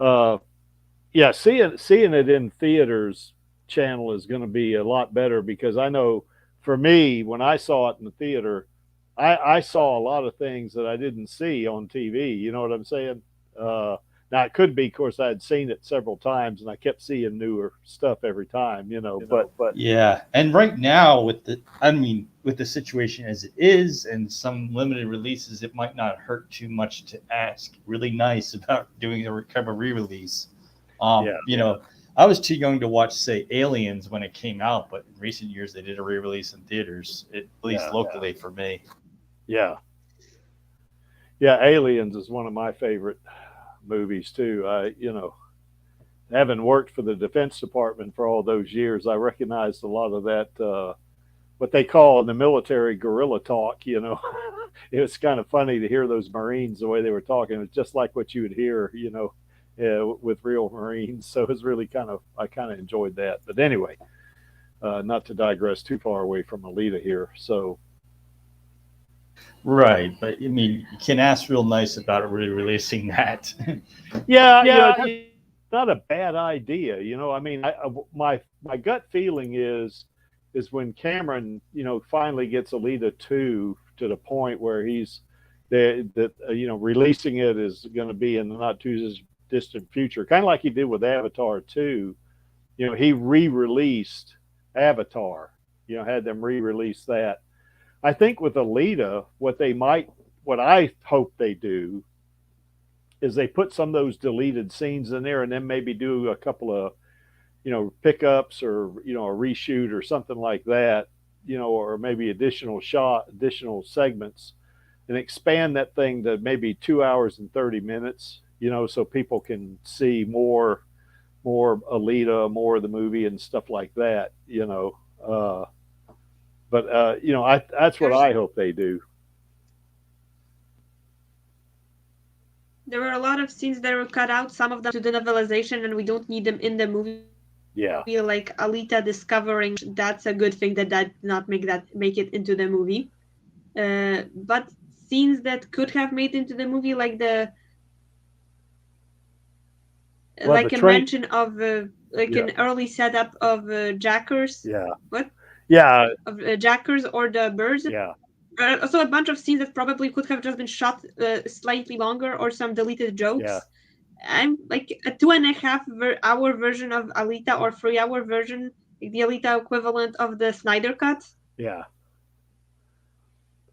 know. Yeah, seeing it in theaters channel is going to be a lot better, because I know for me, when I saw it in the theater, I saw a lot of things that I didn't see on TV. You know what I'm saying? Now it could be, of course, I had seen it several times and I kept seeing newer stuff every time, you know, but
yeah. And right now with the situation as it is and some limited releases, it might not hurt too much to ask really nice about doing a re-release. You know, I was too young to watch, say, Aliens when it came out, but in recent years they did a re-release in theaters, at least locally for me.
Yeah. Yeah, Aliens is one of my favorite movies too. You know, having worked for the Defense Department for all those years, I recognized a lot of that, what they call in the military guerrilla talk, you know. It was kind of funny to hear those Marines, the way they were talking. It's just like what you would hear, you know, with real Marines. So it was really I kind of enjoyed that. But anyway, not to digress too far away from Alita here. So
Right, but I mean, you can ask real nice about re-releasing that.
yeah, it's not a bad idea. I mean, my gut feeling is when Cameron, finally gets Alita 2 to the point where he's that releasing it is going to be in the not too distant future, kind of like he did with Avatar 2. He re-released Avatar. Had them re-release that. I think with Alita, what I hope they do is they put some of those deleted scenes in there, and then maybe do a couple of, pickups or, a reshoot or something like that, or maybe additional segments, and expand that thing to maybe 2 hours and 30 minutes, so people can see more Alita, more of the movie and stuff like that, But that's what I hope they do.
There were a lot of scenes that were cut out, some of them to the novelization, and we don't need them in the movie.
Yeah.
Like Alita discovering, that's a good thing that did not make it into the movie. But scenes that could have made into the movie, like a mention of an early setup of jackers.
Yeah.
What?
Yeah.
Of jackers or the birds.
Yeah.
Also a bunch of scenes that probably could have just been shot slightly longer, or some deleted jokes.
Yeah.
I'm like a 2.5 hour version of Alita, or 3 hour version, like the Alita equivalent of the Snyder Cut.
Yeah.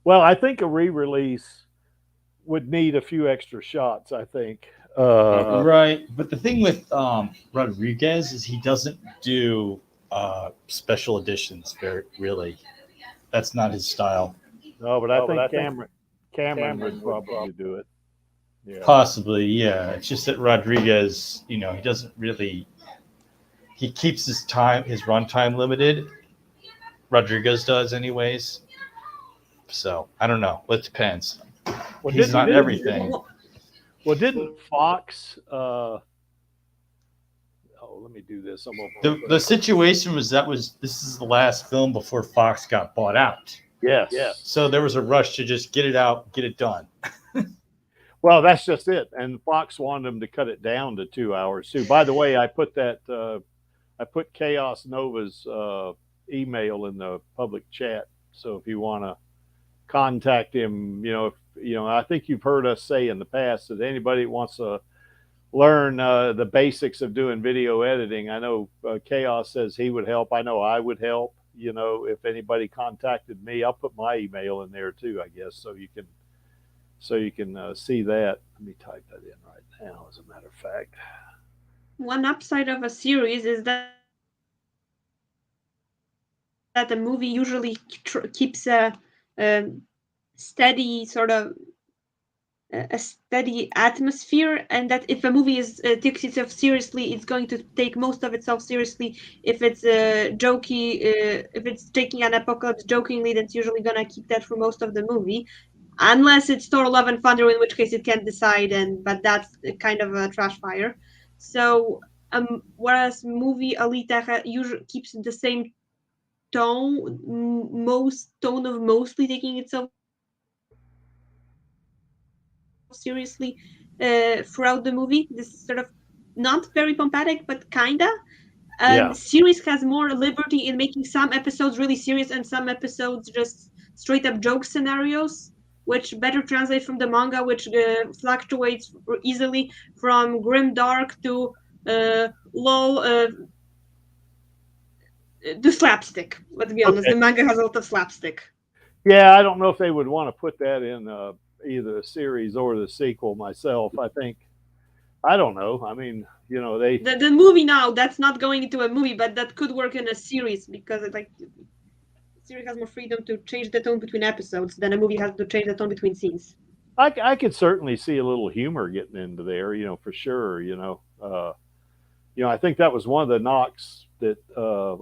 Well, I think a re-release would need a few extra shots, I think.
Right. But the thing with Rodriguez is he doesn't do special editions really. That's not his style.
No, but I think Cameron would probably do it. Yeah.
Possibly, yeah. It's just that Rodriguez, he doesn't really. He keeps his runtime limited. Rodriguez does, anyways. So I don't know. It depends.
Well,
he's not everything.
Well, didn't Fox? Let me do this.
The situation was this is the last film before Fox got bought out.
Yes. Yes.
So there was a rush to just get it out, get it done.
Well, that's just it. And Fox wanted them to cut it down to 2 hours too. By the way, I put Chaos Nova's email in the public chat. So if you want to contact him, I think you've heard us say in the past that anybody that wants to learn the basics of doing video editing, I know Chaos says he would help. I know I would help. If anybody contacted me, I'll put my email in there too, I guess, so you can see that. Let me type that in right now, as a matter of fact.
One upside of a series is that the movie usually keeps a steady sort of a steady atmosphere, and that if a movie takes itself seriously, it's going to take most of itself seriously. If it's jokey, if it's taking an apocalypse jokingly, that's usually gonna keep that for most of the movie, unless it's Thor: Love and Thunder, in which case it can't decide, but that's kind of a trash fire. So whereas movie Alita usually keeps the same tone, of mostly taking itself seriously throughout the movie. This is sort of not very pompatic, but kinda. The series has more liberty in making some episodes really serious and some episodes just straight up joke scenarios, which better translate from the manga, which fluctuates easily from grim dark to lol to slapstick. Let's be honest, the manga has a lot of slapstick.
Yeah, I don't know if they would want to put that in either the series or the sequel myself. I think, I don't know. I mean, the
movie now, that's not going into a movie, but that could work in a series, because the series has more freedom to change the tone between episodes than a movie has to change the tone between scenes.
I could certainly see a little humor getting into there, for sure. I think that was one of the knocks that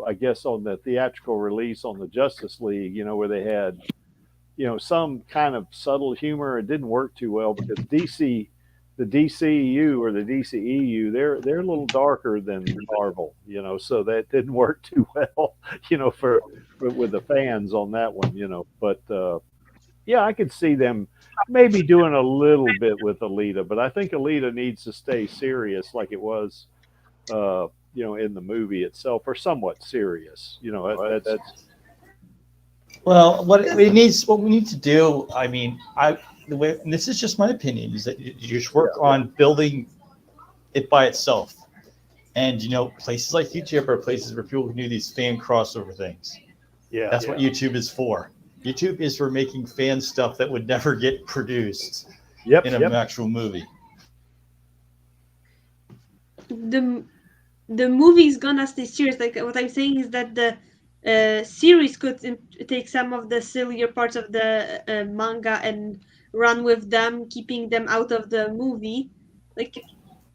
I guess on the theatrical release on the Justice League, where they had some kind of subtle humor. It didn't work too well because the the DCEU or the DCEU, they're a little darker than Marvel, you know, so that didn't work too well, you know, for with the fans on that one, you know. But yeah, I could see them maybe doing a little bit with Alita, but I think Alita needs to stay serious like it was, you know, in the movie itself, or somewhat serious, you know. That's
Well, what we need to do, I mean, the way, and this is just my opinion, is that you just work on building it by itself. And, you know, places like YouTube are places where people can do these fan crossover things.
yeah,
That's what YouTube is for. YouTube is for making fan stuff that would never get produced in an actual movie.
The movie is gonna stay serious. Like what I'm saying is that the series could take some of the sillier parts of the manga and run with them, keeping them out of the movie. Like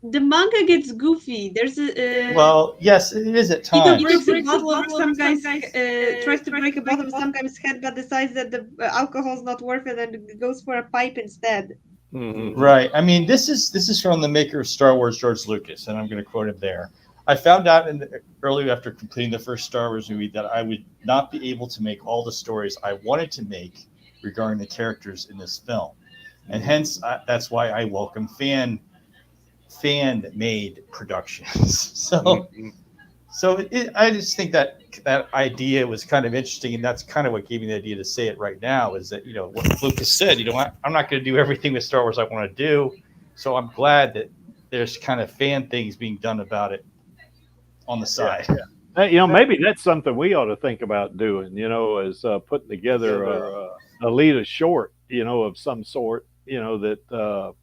the manga gets goofy. There's a
Well, yes, it is at times.
breaks a bottle of some guy's tries to break a bottle of some guy's head, but decides that the alcohol's not worth it and goes for a pipe instead.
Mm-hmm.
Right. I mean, this is from the maker of Star Wars, George Lucas, and I'm going to quote him there. I found out early after completing the first Star Wars movie that I would not be able to make all the stories I wanted to make regarding the characters in this film, and hence that's why I welcome fan-made productions. So, I just think that idea was kind of interesting, and that's kind of what gave me the idea to say it right now. Is that, you know, what Lucas said? You know, I'm not going to do everything with Star Wars I want to do, so I'm glad that there's kind of fan things being done about it on the side.
Yeah. Hey, you know, maybe that's something we ought to think about doing. You know, is putting together a Alita short, you know, of some sort. You know, that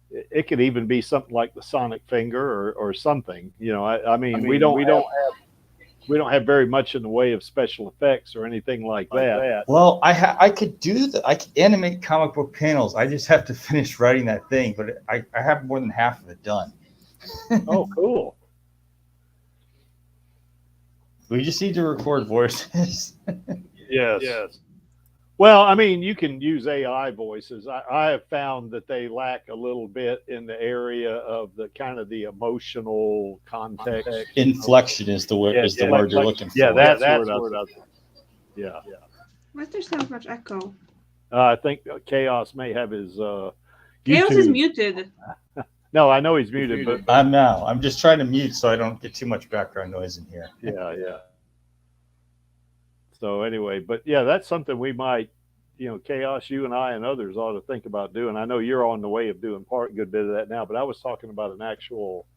it could even be something like the Sonic Finger or something. You know, I mean, we don't have very much in the way of special effects or anything like that.
Well, I could do that. I could animate comic book panels. I just have to finish writing that thing, but I have more than half of it done.
Oh, cool.
We just need to record voices.
Yes. Well, I mean, you can use AI voices. I have found that they lack a little bit in the area of the kind of the emotional context.
Inflection is the word word you're looking for.
Yeah, that's word. Yeah.
Why is there so much echo?
I think Chaos may have his
Chaos
YouTube.
is muted.
No, I know he's muted, but
I'm just trying to mute so I don't get too much background noise in here.
yeah. So anyway, but yeah, that's something we might, you know, Chaos, you and I and others ought to think about doing. I know you're on the way of doing a good bit of that now, but I was talking about an actual,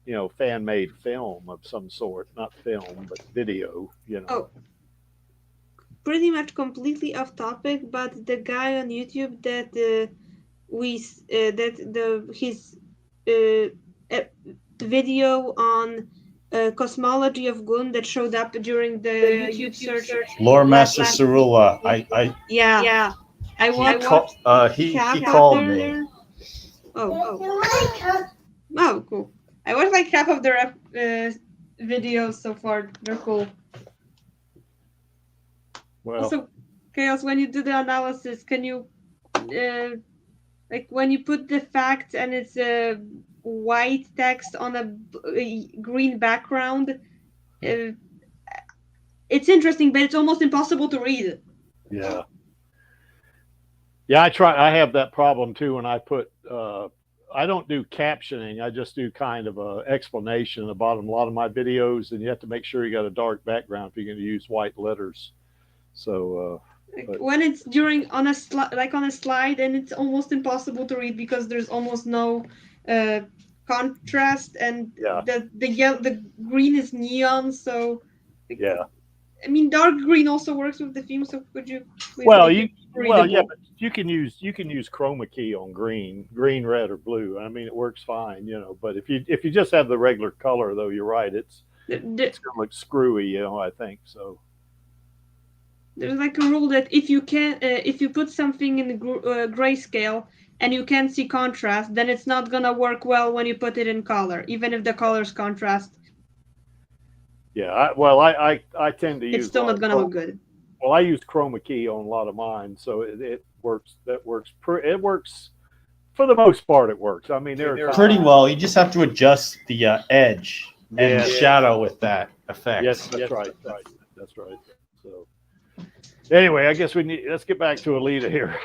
you know, fan-made film of some sort, not film, but video, you know.
Oh, pretty much completely off topic, but the guy on YouTube that his video on cosmology of Gun that showed up during the YouTube search.
Lore Master Cerula.
Yeah. I watched.
He called me.
Oh, cool. I watched like half of their videos so far. They're cool.
Well,
Also, Chaos, when you do the analysis, can you like when you put the facts and it's a white text on a green background, it's interesting, but it's almost impossible to read.
Yeah, I have that problem too when I put I don't do captioning, I just do kind of a explanation at the bottom of a lot of my videos, and you have to make sure you got a dark background if you're going to use white letters. So
when it's on a slide, and it's almost impossible to read because there's almost no contrast, and the green is neon. So I mean, dark green also works with the theme. So could you?
But you can use chroma key on green, red, or blue. I mean, it works fine, you know. But if you just have the regular color, though, you're right. It's gonna look screwy, you know. I think so.
There's like a rule that if you put something in the grayscale and you can't see contrast, then it's not gonna work well when you put it in color, even if the colors contrast.
Yeah, I tend to use.
It's still not gonna look good.
Well, I use chroma key on a lot of mine, so it works. It works for the most part, it works. I mean, they're
Pretty well. You just have to adjust the edge and
Yeah.
shadow with that effect.
Yes, that's right. That's right. So anyway, I guess let's get back to Alita here.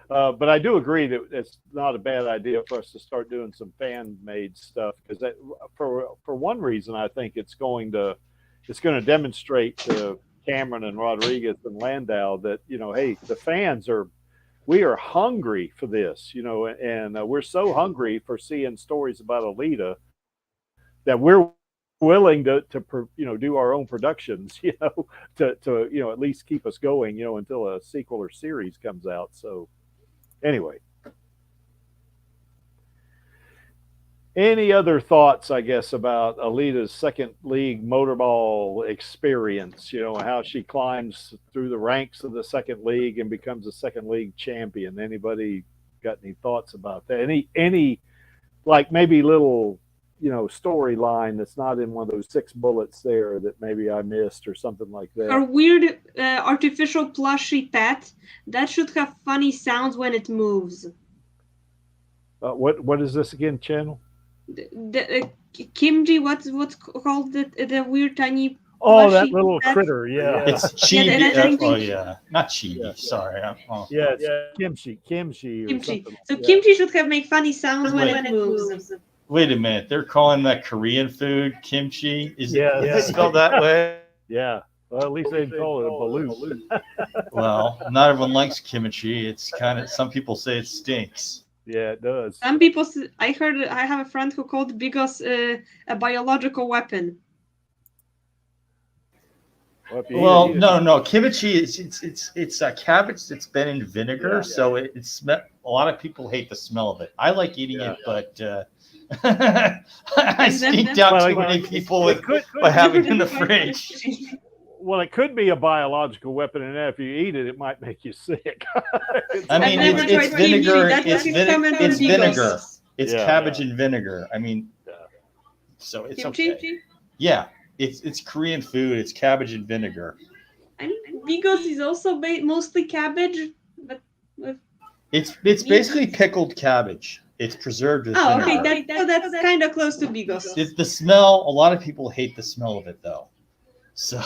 But I do agree that it's not a bad idea for us to start doing some fan-made stuff, because for one reason, I think it's going to demonstrate to Cameron and Rodriguez and Landau that, you know, hey, the fans we are hungry for this, you know, and we're so hungry for seeing stories about Alita that we're willing to you know, do our own productions, you know, to you know, at least keep us going, you know, until a sequel or series comes out. So anyway, any other thoughts, I guess, about Alita's second league motorball experience, you know, how she climbs through the ranks of the second league and becomes a second league champion? Anybody got any thoughts about that? Any like maybe little, you know, storyline that's not in one of those 6 bullets there that maybe I missed or something like that?
Her weird artificial plushy pet that should have funny sounds when it moves.
What is this again, channel?
The Kimchi, what's called the weird tiny
Oh, that
plushy
little
pet?
critter, yeah.
It's chibi.
and I
Oh
think-
yeah, not chibi.
Yeah.
Sorry.
Yeah, it's kimchi or
Kimchi.
something.
So
Yeah.
Kimchi should have make funny sounds when
Wait.
it moves.
Wait a minute. They're calling that Korean food kimchi. Is
Yeah.
it spelled that way?
Yeah. Well, at least they didn't call it a balloon.
Well, not everyone likes kimchi. It's kind of, some people say it stinks.
Yeah, it does.
Some people, I have a friend who called Bigos a biological weapon.
Well, if you
Well,
eat it-
no. Kimchi is it's a cabbage that's been in vinegar,
Yeah.
so it's a lot of people hate the smell of it. I like eating
Yeah.
it, but I stinked out
Well,
too many people
it could
by having it in the fridge.
Well, it could be a biological weapon, and if you eat it, it might make you sick.
I mean,
I've never
it's
tried kimchi.
vinegar.
That's
It's,
what comes in
it's
Bigos.
vinegar. It's
Yeah.
cabbage and vinegar. I mean,
Yeah.
so it's
Kimchi.
okay. Yeah, it's Korean food. It's cabbage and vinegar.
I mean, Bigos is also mostly cabbage, but with
It's basically pickled cabbage. It's preserved with
oh, okay,
vinegar.
that's kind of close to Bigos.
The smell. A lot of people hate the smell of it, though. So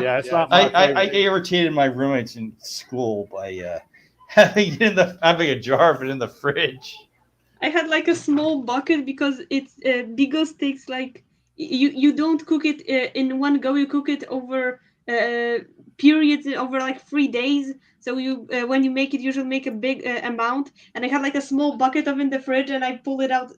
Yeah, it's not my
I
favorite.
irritated my roommates in school by having a jar of it in the fridge.
I had like a small bucket because it's Bigos takes like you don't cook it in one go. You cook it over periods over like 3 days. So you when you make it, you should make a big amount. And I had like a small bucket of in the fridge, and I pulled it out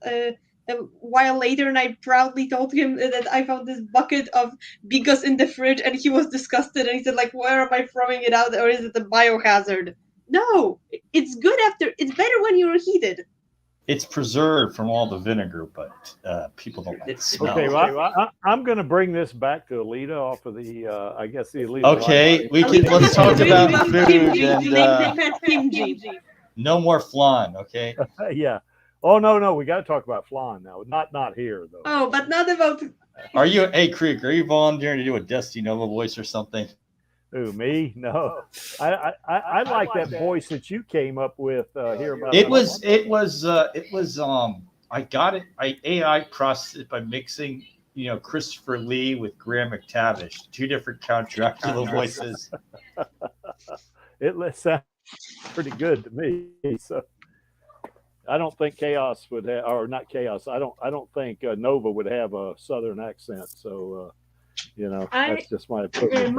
a while later, and I proudly told him that I found this bucket of Bigos in the fridge, and he was disgusted, and he said like, "Where am I throwing it out, or is it a biohazard?" No, it's good after. It's better when you're heated.
It's preserved from all the vinegar, but people don't like the smell.
Okay, well, I'm going to bring this back to Alita off of the, I guess the Alita.
Okay, let's talk about food and
Kimchi.
no more flan. Okay.
Yeah. Oh no, we got to talk about flan now. Not here though.
Oh, but not about.
Are you, hey Creek? Are you volunteering to do a Dusty Nova voice or something?
Who, me? No. I like that voice that you came up with here about.
It was I got it. I AI processed it by mixing, Christopher Lee with Graham McTavish, 2 different Count Dracula voices.
It sounds pretty good to me. So I don't think Chaos would have, or not Chaos. I don't think Nova would have a Southern accent. So that's just my opinion.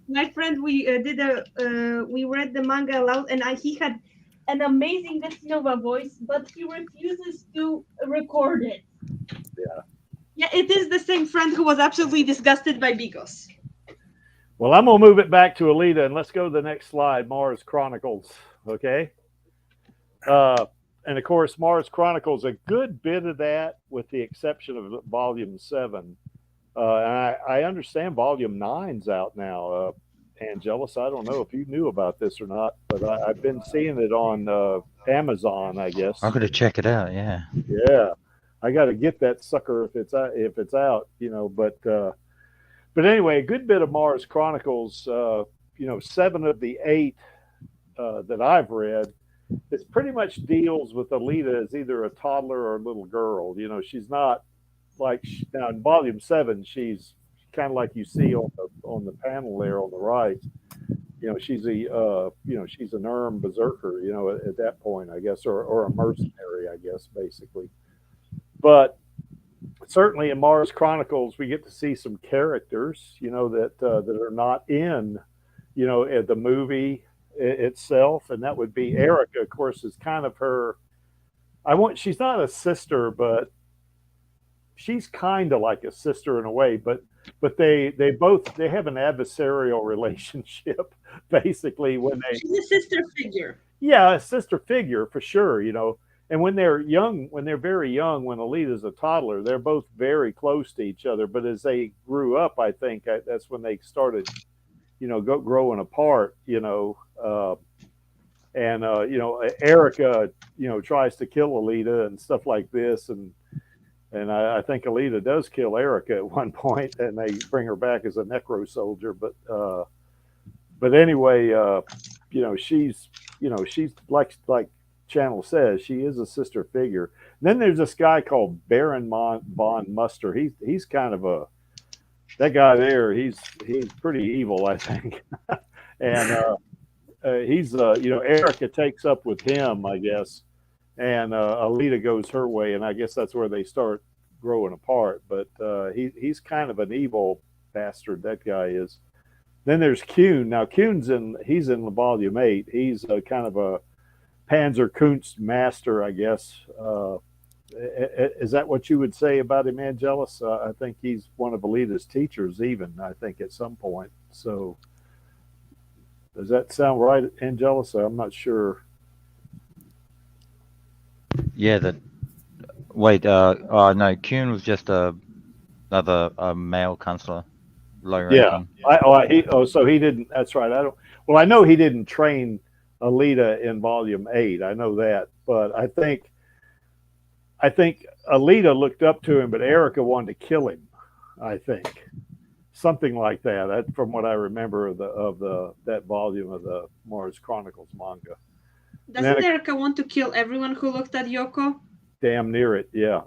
My friend, we we read the manga aloud, and he had an amazing Nova voice, but he refuses to record it. Yeah, it is the same friend who was absolutely disgusted by Bigos.
Well, I'm gonna move it back to Alita, and let's go to the next slide, Mars Chronicles. Okay. And of course, Mars Chronicles, a good bit of that, with the exception of Volume 7. And I understand Volume 9's out now. Angelus, I don't know if you knew about this or not, but I've been seeing it on Amazon, I guess.
I'm gonna check it out. Yeah.
Yeah, I got to get that sucker if it's out, But anyway, a good bit of Mars Chronicles. 7 of the 8 that I've read it pretty much deals with Alita as either a toddler or a little girl. You know, she's not like now in Volume 7. She's kind of like you see on the panel there on the right. You know, she's a she's an Erm berserker. You know, at that point, I guess, or a mercenary, I guess, basically. But certainly in Mars Chronicles, we get to see some characters, you know, that are not in, you know, the movie itself, and that would be Erica. Of course, is kind of her. She's not a sister, but she's kind of like a sister in a way. But they have an adversarial relationship, basically, when they.
She's a sister figure.
Yeah, a sister figure for sure, you know. And when they're young, when they're very young, when Alita's a toddler, they're both very close to each other. But as they grew up, I think that's when they started, you know, growing apart, you know. You know, Erica, you know, tries to kill Alita and stuff like this. And I think Alita does kill Erica at one point, and they bring her back as a necro soldier. But anyway, you know, she's like Channel says, she is a sister figure. And then there's this guy called Baron von Muster. He's kind of that guy there. He's pretty evil, I think. And he's you know, Erica takes up with him, I guess, and Alita goes her way, and I guess that's where they start growing apart. But he's kind of an evil bastard, that guy is. Then there's Kuhn. Now he's in Volume 8. He's kind of a Panzerkunst master, I guess. Is that what you would say about him, Angelus? I think he's one of Alita's teachers, even, I think, at some point. So does that sound right, Angelus? I'm not sure.
Yeah, wait, no, Kuhn was just another male counselor. Low ranking.
So he didn't, that's right. I know he didn't train Alita in Volume 8. I know that, but I think Alita looked up to him, but Erica wanted to kill him. I think something like that. That from what I remember of that volume of the Mars Chronicles manga.
Doesn't Erica want to kill everyone who looked at Yoko?
Damn near it, yeah.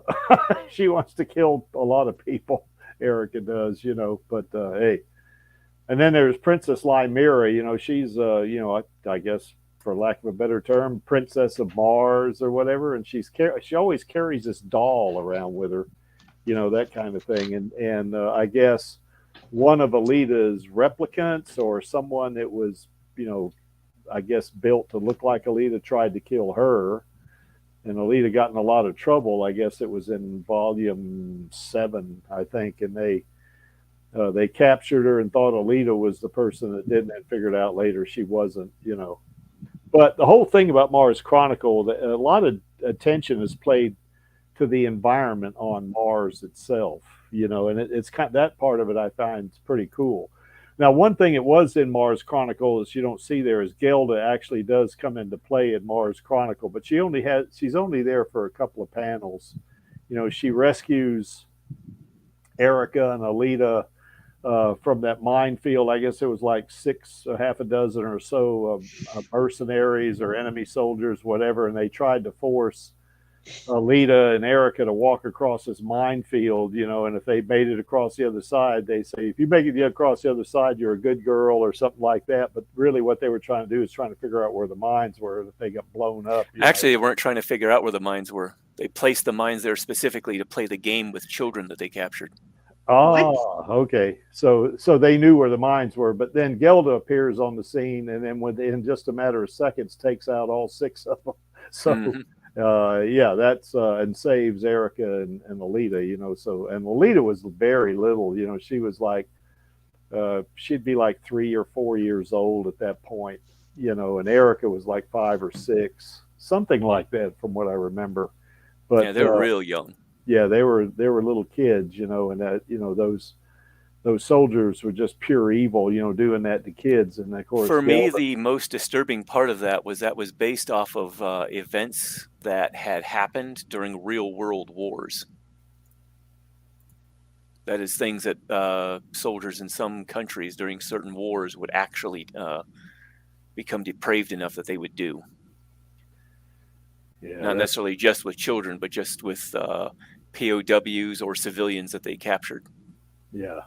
She wants to kill a lot of people. Erica does, you know. But hey, and then there's Princess Lymira. You know, she's you know, I guess, for lack of a better term, Princess of Mars or whatever, and she always carries this doll around with her, you know, that kind of thing. And I guess one of Alita's replicants or someone that was, you know, I guess built to look like Alita tried to kill her, and Alita got in a lot of trouble. I guess it was in Volume 7, I think, and they captured her and thought Alita was the person that did, and figured out later she wasn't, you know. But the whole thing about Mars Chronicle, a lot of attention is played to the environment on Mars itself, you know, and it's kind of, that part of it I find pretty cool. Now, one thing it was in Mars Chronicle is you don't see there is Gelda actually does come into play in Mars Chronicle, but she's only there for a couple of panels. You know, she rescues Erica and Alita from that minefield. I guess it was like half a dozen or so of mercenaries or enemy soldiers, whatever, and they tried to force Alita and Erica to walk across this minefield, you know, and if they made it across the other side, they say, if you make it across the other side, you're a good girl or something like that. But really what they were trying to do is trying to figure out where the mines were, that they got blown up.
Actually, they weren't trying to figure out where the mines were. They placed the mines there specifically to play the game with children that they captured.
Oh, okay. So they knew where the mines were, but then Gelda appears on the scene, and then within just a matter of seconds takes out all 6 of them. So yeah, that's and saves Erica and Alita, you know. So, and Alita was very little, you know. She was like she'd be like 3 or 4 years old at that point, you know, and Erica was like 5 or 6, something like that, from what I remember. But
yeah, they were real young.
Yeah, they were little kids, you know, and that, you know, those soldiers were just pure evil, you know, doing that to kids. And of course,
for me, the most disturbing part of that was based off of events that had happened during real world wars. That is, things that soldiers in some countries during certain wars would actually become depraved enough that they would do.
Yeah,
not necessarily just with children, but just with POWs or civilians that they captured.
yeah,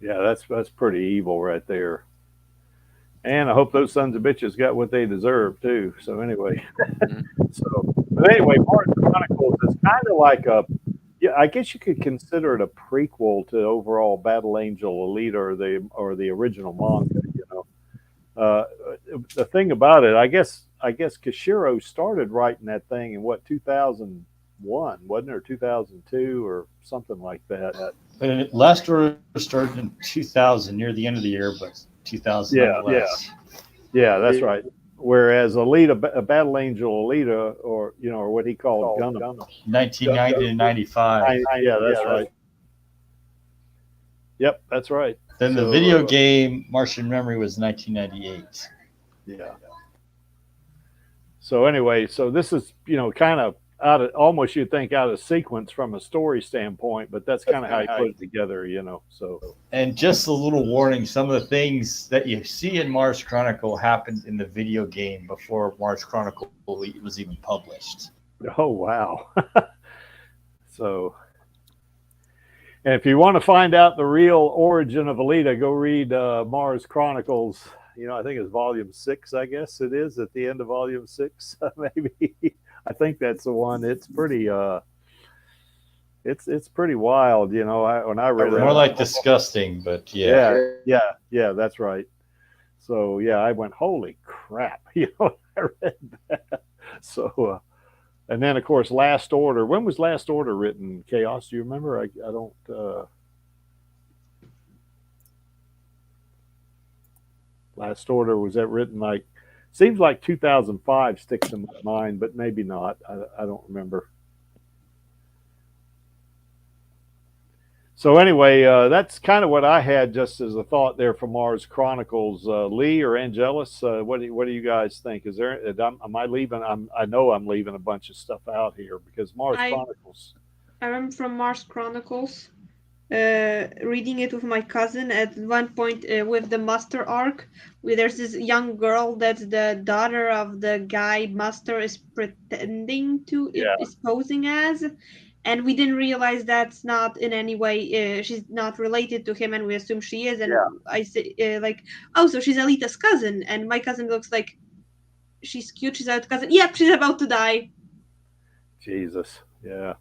yeah. That's pretty evil right there. And I hope those sons of bitches got what they deserve too. So anyway, but anyway, Mars Chronicles is kind of like a, yeah, I guess you could consider it a prequel to overall Battle Angel Alita or the original manga. You know, the thing about it, I guess Kishiro started writing that thing in what 2001, wasn't it, or 2002 or something like that.
Last order started in 2000, near the end of the year, but 2000
Yeah,
nonetheless.
Yeah, that's right. Whereas Battle Angel Alita, or or what he called Gundam,
1990 to 95.
Yeah, that's right. Yep, that's right.
Then the video game Martian Memory was 1998.
Yeah. So anyway, so this is kind of out of, almost you'd think out of sequence from a story standpoint, but that's kind of how you put it together, So.
And just a little warning: some of the things that you see in Mars Chronicle happened in the video game before Mars Chronicle was even published.
Oh wow! So, and if you want to find out the real origin of Alita, go read Mars Chronicles. I think it's volume 6. I guess it is at the end of volume 6, maybe. I think that's the one. It's pretty. It's pretty wild. When I read it,
more like disgusting, but
yeah, that's right. So yeah, I went, holy crap! I read that. So, and then of course, Last Order. When was Last Order written? Chaos? Do you remember? I don't. Last Order, was that written like? Seems like 2005 sticks in my mind, but maybe not. I don't remember. So anyway, that's kind of what I had just as a thought there for Mars Chronicles. Lee or Angelus, what do you guys think? Is there? Am I leaving? I know I'm leaving a bunch of stuff out here because Mars Chronicles.
I remember from Mars Chronicles, reading it with my cousin at one point with the Master arc, where there's this young girl that's the daughter of the guy Master is pretending to is posing as. And we didn't realize that's not in any way, she's not related to him, and we assume she is. And I say, oh, so she's Alita's cousin. And my cousin looks like she's cute, she's Alita's cousin. Yep, she's about to die.
Jesus, yeah.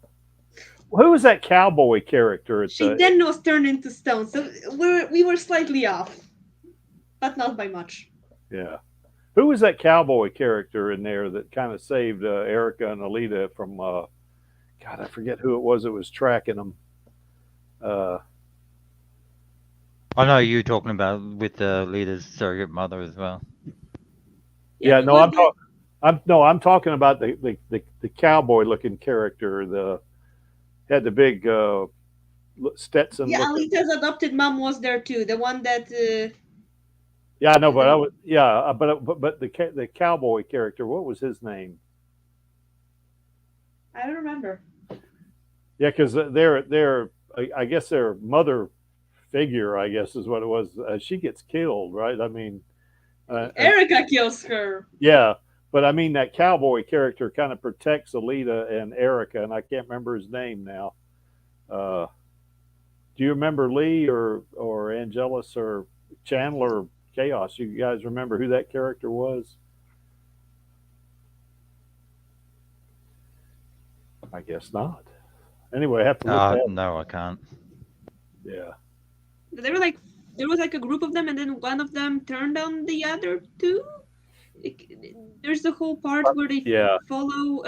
Who was that cowboy character?
She then was turned into stone, so we were slightly off, but not by much.
Yeah. Who was that cowboy character in there that kind of saved Erica and Alita from... God, I forget who it was that was tracking them.
I know you're talking about with the leader's surrogate mother as well.
Yeah, no, I'm talking about the cowboy-looking character. Had the big Stetson.
Yeah, Alita's adopted mom was there too. The one that.
Yeah, I know, but the cowboy character. What was his name?
I don't remember.
Yeah, because they're I guess their mother figure, I guess is what it was. She gets killed, right? I mean,
Erica kills her.
Yeah, but I mean that cowboy character kind of protects Alita and Erica, and I can't remember his name now. Do you remember Lee or Angelus or Chandler or Chaos? You guys remember who that character was? I guess not. Anyway, I have to look that.
No, I can't.
Yeah.
They were like, there was like a group of them, and then one of them turned on the other two. There's the whole part where they follow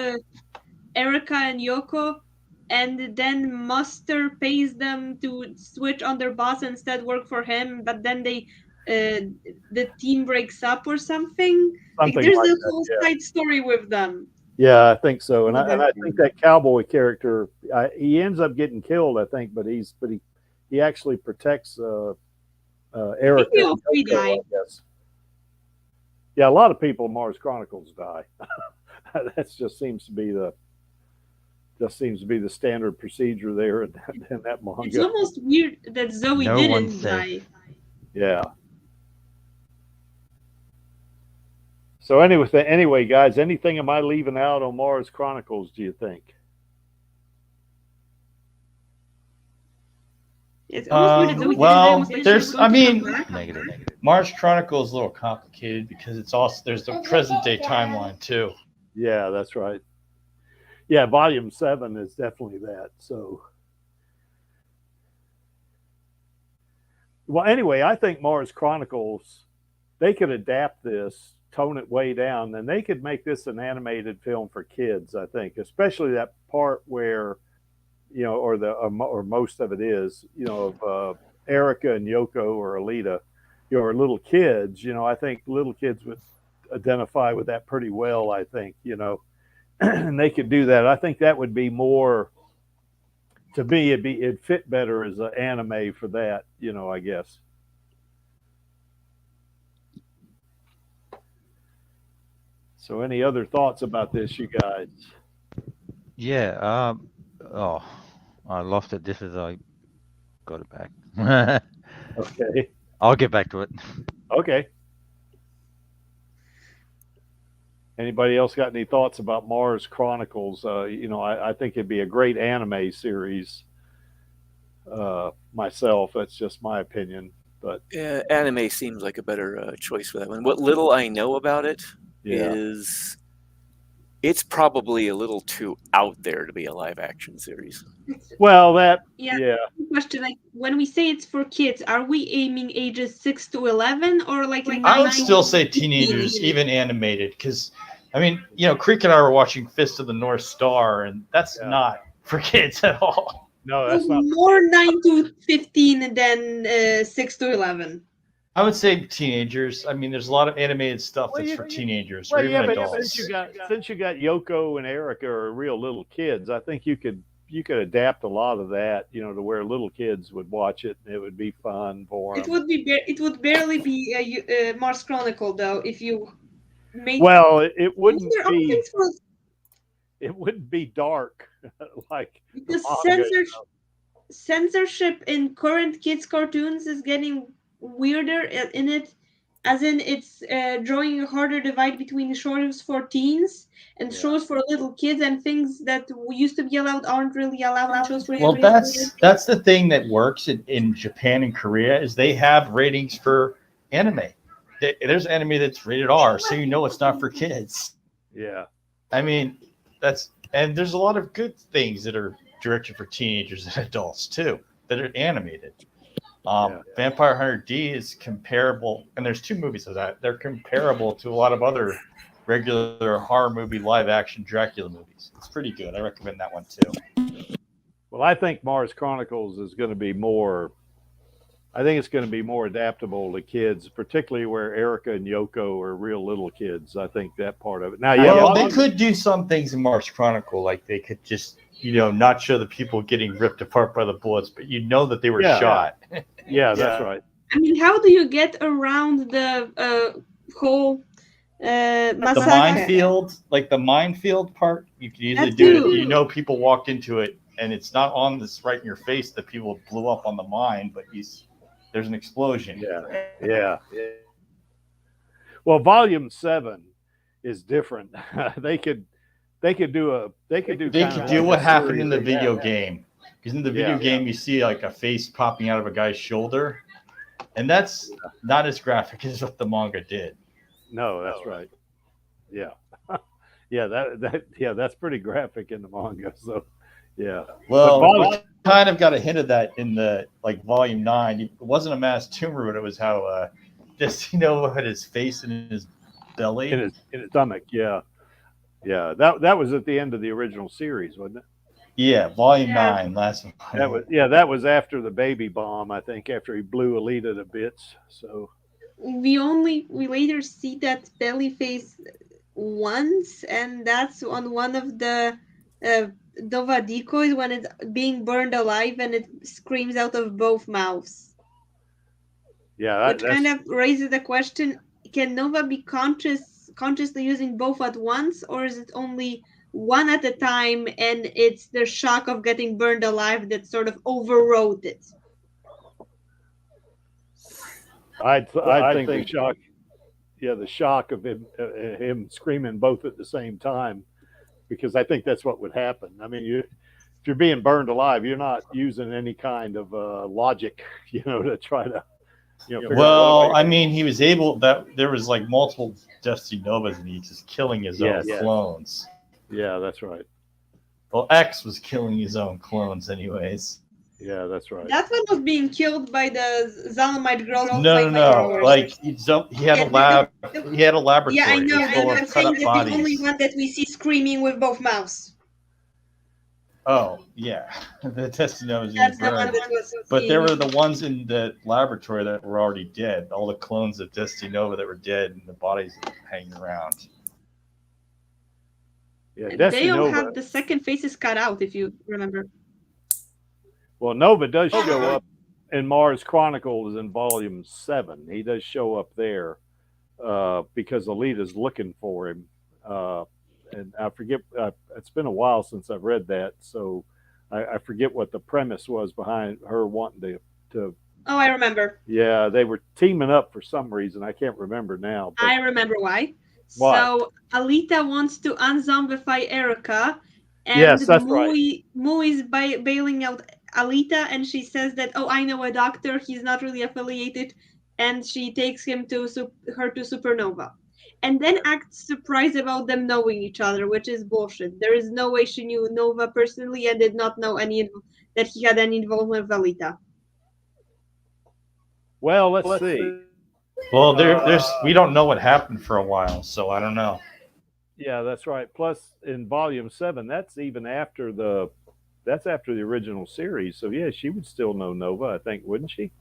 Erica and Yoko, and then Master pays them to switch on their boss and instead work for him, but then they the team breaks up or something. There's a whole side story with them.
Yeah, I think so, and I think that cowboy character, he ends up getting killed, I think, but he actually protects Erica. I guess. Yeah, a lot of people in Mars Chronicles die. That just seems to be the standard procedure there in that manga.
It's almost weird that Zoe didn't die.
Yeah. So anyway, guys, anything am I leaving out on Mars Chronicles, do you think?
It's almost muted, so we didn't
well,
almost mention
there's,
it's going
I
to come
mean,
back.
Negative.
Mars Chronicles is a little complicated because it's also there's the present day timeline too.
Yeah, that's right. Yeah, Volume 7 is definitely that. So, well, anyway, I think Mars Chronicles, they could adapt this, tone it way down, and they could make this an animated film for kids, I think, especially that part where, you know, or most of it is, you know, of Erica and Yoko or Alita, you know, are little kids. You know, I think little kids would identify with that pretty well, I think, you know, and they could do that. I think that would be more, to me, it'd fit better as an anime for that, you know, I guess. So any other thoughts about this, you guys?
Yeah. Oh, I lost it just as I got it back.
Okay.
I'll get back to it.
Okay. Anybody else got any thoughts about Mars Chronicles? You know, I think it'd be a great anime series. Myself, that's just my opinion. But
Yeah, anime seems like a better choice for that one. What little I know about it is it's probably a little too out there to be a live action series.
Well, that
Question, like when we say it's for kids, are we aiming ages 6 to 11 or like
I would
9
still
to
say
15?
teenagers, even animated, because I mean, you know, Creek and I were watching Fist of the North Star, and that's not for kids at all.
No, that's not
more 9 to 15 than 6 to 11.
I would say teenagers. I mean, there's a lot of animated stuff that's for teenagers or even adults.
Since you got Yoko and Erica are real little kids, I think you could adapt a lot of that, you know, to where little kids would watch it and it would be fun for them.
It would barely be Mars Chronicle though if you made.
Well, it wouldn't
there are
be.
things for,
It wouldn't be dark like
because
the manga,
censorship in current kids cartoons is getting weirder in it, as in it's drawing a harder divide between shows for teens and shows for little kids, and things that used to be allowed aren't really allowed in shows for
Well,
younger kids.
that's the thing that works in Japan and Korea is they have ratings for anime. There's anime that's rated R, so you know it's not for kids.
Yeah.
I mean, and there's a lot of good things that are directed for teenagers and adults too that are animated. Vampire Hunter D is comparable, and there's 2 movies of that. They're comparable to a lot of other regular horror movie live action Dracula movies. It's pretty good. I recommend that one too.
Well, I think Mars Chronicles is going to be more. I think it's going to be more adaptable to kids, particularly where Erica and Yoko are real little kids. I think that part of it. Now,
Well, they could do some things in Mars Chronicle, like they could just, you know, not show the people getting ripped apart by the bullets, but you know that they were shot.
Yeah, that's right.
I mean, how do you get around the whole massacre?
The minefield, like the minefield part, you can easily do it. You know, people walked into it, and it's not on this right in your face that people blew up on the mine, but there's an explosion.
Yeah. Well, Volume 7 is different. They could do
what happened in the video game. Because in the video game, you see like a face popping out of a guy's shoulder, and that's not as graphic as what the manga did.
No, that's right. Yeah, that's pretty graphic in the manga. So, yeah.
Well, we kind of got a hint of that in the Volume 9. It wasn't a mass tumor, but it was how just had his face and his belly,
in his stomach. Yeah. That was at the end of the original series, wasn't it?
Yeah, Volume 9, last one.
That was after the baby bomb, I think, after he blew Alita to bits. So
we later see that belly face once, and that's on one of the Dova decoys when it's being burned alive and it screams out of both mouths.
Yeah,
which kind of raises the question: can Nova be consciously using both at once, or is it only one at a time, and it's the shock of getting burned alive that sort of overrode it?
I think the shock. the shock of him screaming both at the same time, because I think that's what would happen. I mean, if you're being burned alive, you're not using any kind of logic, to try to, figure out
Well, I mean, he was able that there was like multiple Destiny Novas, and he's just killing his own clones.
Yeah, that's right.
Well, X was killing his own clones, anyways.
Yeah, that's right.
That one was being killed by the Zalamite girl.
No. Like he had a lab. He had a laboratory.
Yeah, I know.
full
I'm
of
saying
cut-up
that
bodies.
the only one that we see screaming with both mouths.
Oh yeah, the Destiny Novas.
That's the one that was.
But there were the ones in the laboratory that were already dead. All the clones of Destiny Nova that were dead, and the bodies hanging around.
Yeah,
They all
Nova.
have the second faces cut out, if you remember.
Well, Nova does show up in Mars Chronicles in Volume 7. He does show up there because Alita's looking for him. And I forget, it's been a while since I've read that, so I forget what the premise was behind her wanting to.
Oh, I remember.
Yeah, they were teaming up for some reason. I can't remember now. But
I remember why.
Why?
So Alita wants to unzombify Erica, and
Yes, that's right.
Mu is bailing out Alita, and she says that, oh, I know a doctor. He's not really affiliated, and she takes him to her to Supernova, and then acts surprised about them knowing each other, which is bullshit. There is no way she knew Nova personally and did not know that he had any involvement with Alita.
Well, let's see.
Well, there's we don't know what happened for a while, so I don't know.
Yeah, that's right. Plus, in Volume 7, that's even after the original series. So yeah, she would still know Nova, I think, wouldn't she?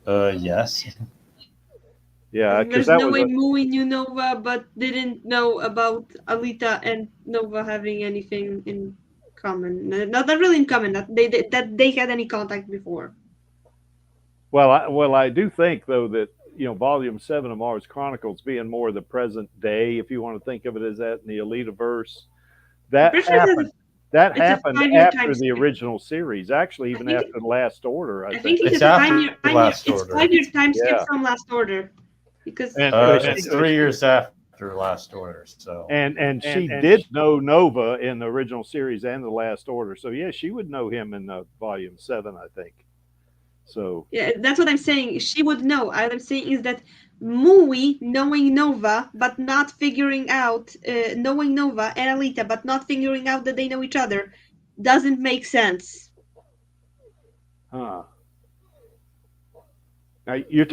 Yes.
Yeah,
there's no way Mui knew Nova, but didn't know about Alita and Nova having anything in common. Not really in common. That they had any contact before.
Well, I do think though that Volume 7 of Mars Chronicles being more the present day, if you want to think of it as that in the Alitaverse, that happened. That happened after the original series, actually, even after the Last Order. I think
it's after Last Order. It's 5 years time skip from Last Order, because
it's 3 years after Last Order. So
and she did know Nova in the original series and the Last Order. So yeah, she would know him in Volume 7, I think. So
yeah, that's what I'm saying. She would know. All I'm saying is that Mui knowing Nova, but not figuring out knowing Nova and Alita, but not figuring out that they know each other, doesn't make sense.
Huh. Now, you're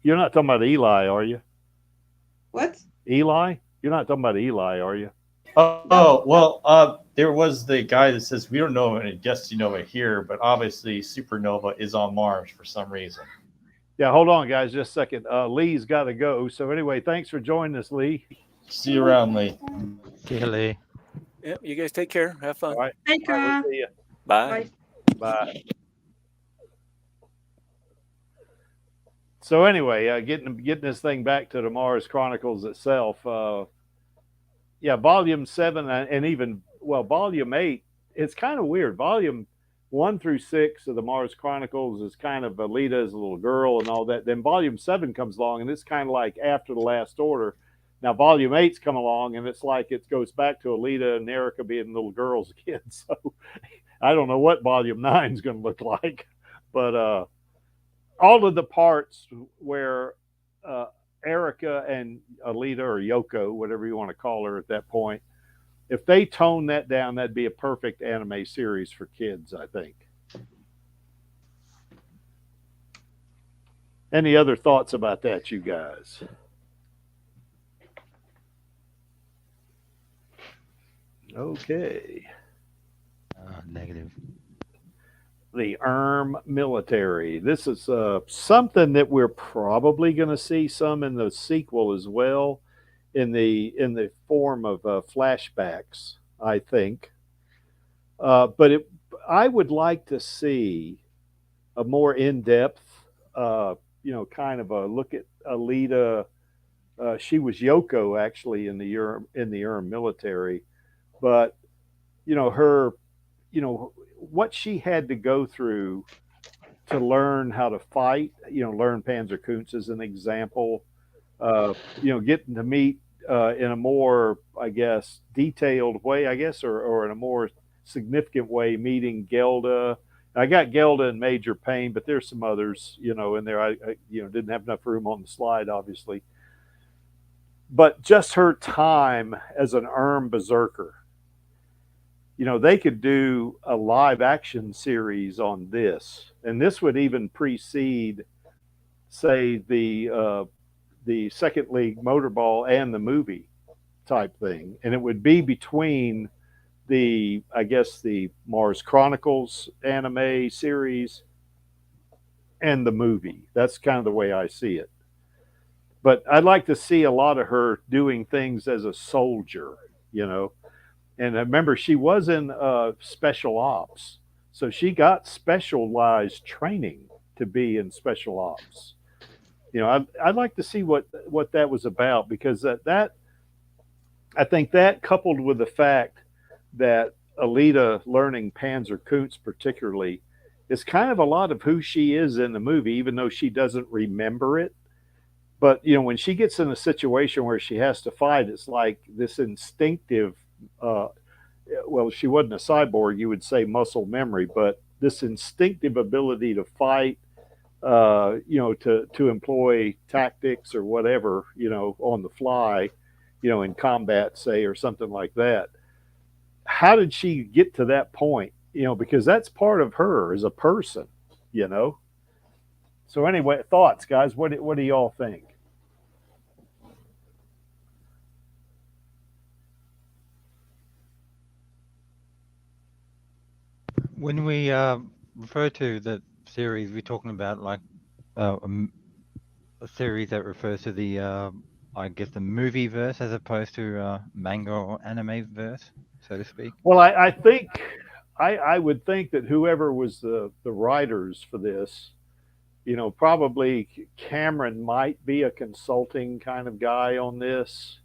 you're not talking about Eli, are you?
What?
Eli? You're not talking about Eli, are you?
Well, there was the guy that says we don't know any Destiny Nova here, but obviously Supernova is on Mars for some reason.
Yeah, hold on, guys, just a second. Lee's got to go. So anyway, thanks for joining us, Lee.
See you around, Lee.
See you, Lee.
Yep, you guys take care. Have fun.
All right.
Take
All right,
care.
we'll see you.
Bye.
Bye. So anyway, getting this thing back to the Mars Chronicles itself. Yeah, Volume 7 and even Volume 8. It's kind of weird. Volume 1 through 6 of the Mars Chronicles is kind of Alita as a little girl and all that. Then Volume 7 comes along, and it's kind of like after the Last Order. Now Volume 8's come along, and it's like it goes back to Alita and Erica being little girls again. So I don't know what Volume 9 is going to look like, but all of the parts where Erica and Alita, or Yoko, whatever you want to call her at that point, if they tone that down, that'd be a perfect anime series for kids, I think. Any other thoughts about that, you guys? Okay.
Negative.
The military. This is something that we're probably going to see some in the sequel as well, in the form of flashbacks, I think. But I would like to see a more in-depth, kind of a look at Alita. She was Yoko actually in the military, but her, what she had to go through to learn how to fight. Learn Panzerkunst as an example. getting to meet in a more, I guess, detailed way, I guess, or in a more significant way, meeting Gelda. I got Gelda in Major Pain, but there's some others, in there. I didn't have enough room on the slide, obviously. But just her time as an berserker, they could do a live action series on this, and this would even precede, say, the Second League Motorball and the movie type thing, and it would be between the Mars Chronicles anime series and the movie. That's kind of the way I see it. But I'd like to see a lot of her doing things as a soldier, And I remember she was in special ops, so she got specialized training to be in special ops. I'd like to see what that was about, because that I think that, coupled with the fact that Alita learning Panzerkunst particularly is kind of a lot of who she is in the movie, even though she doesn't remember it. But when she gets in a situation where she has to fight, it's like this instinctive. Well, she wasn't a cyborg, you would say muscle memory, but this instinctive ability to fight, to employ tactics or whatever, on the fly, in combat, say, or something like that. How did she get to that point? Because that's part of her as a person, So anyway, thoughts, guys. What do y'all think?
When we refer to the series, we're talking about like a series that refers to the, the movie verse as opposed to manga or anime verse, so to speak.
Well, I think I would think that whoever was the writers for this, probably Cameron might be a consulting kind of guy on this.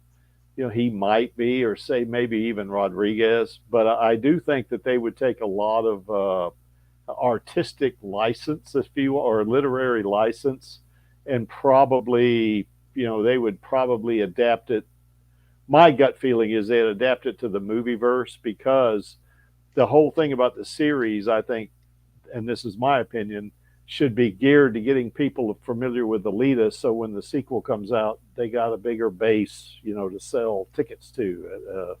He might be, or say maybe even Rodriguez. But I do think that they would take a lot of artistic license, if you will, or literary license, and probably, they would probably adapt it. My gut feeling is they'd adapt it to the movie verse, because the whole thing about the series, I think, and this is my opinion, should be geared to getting people familiar with Alita, so when the sequel comes out, they got a bigger base, to sell tickets to.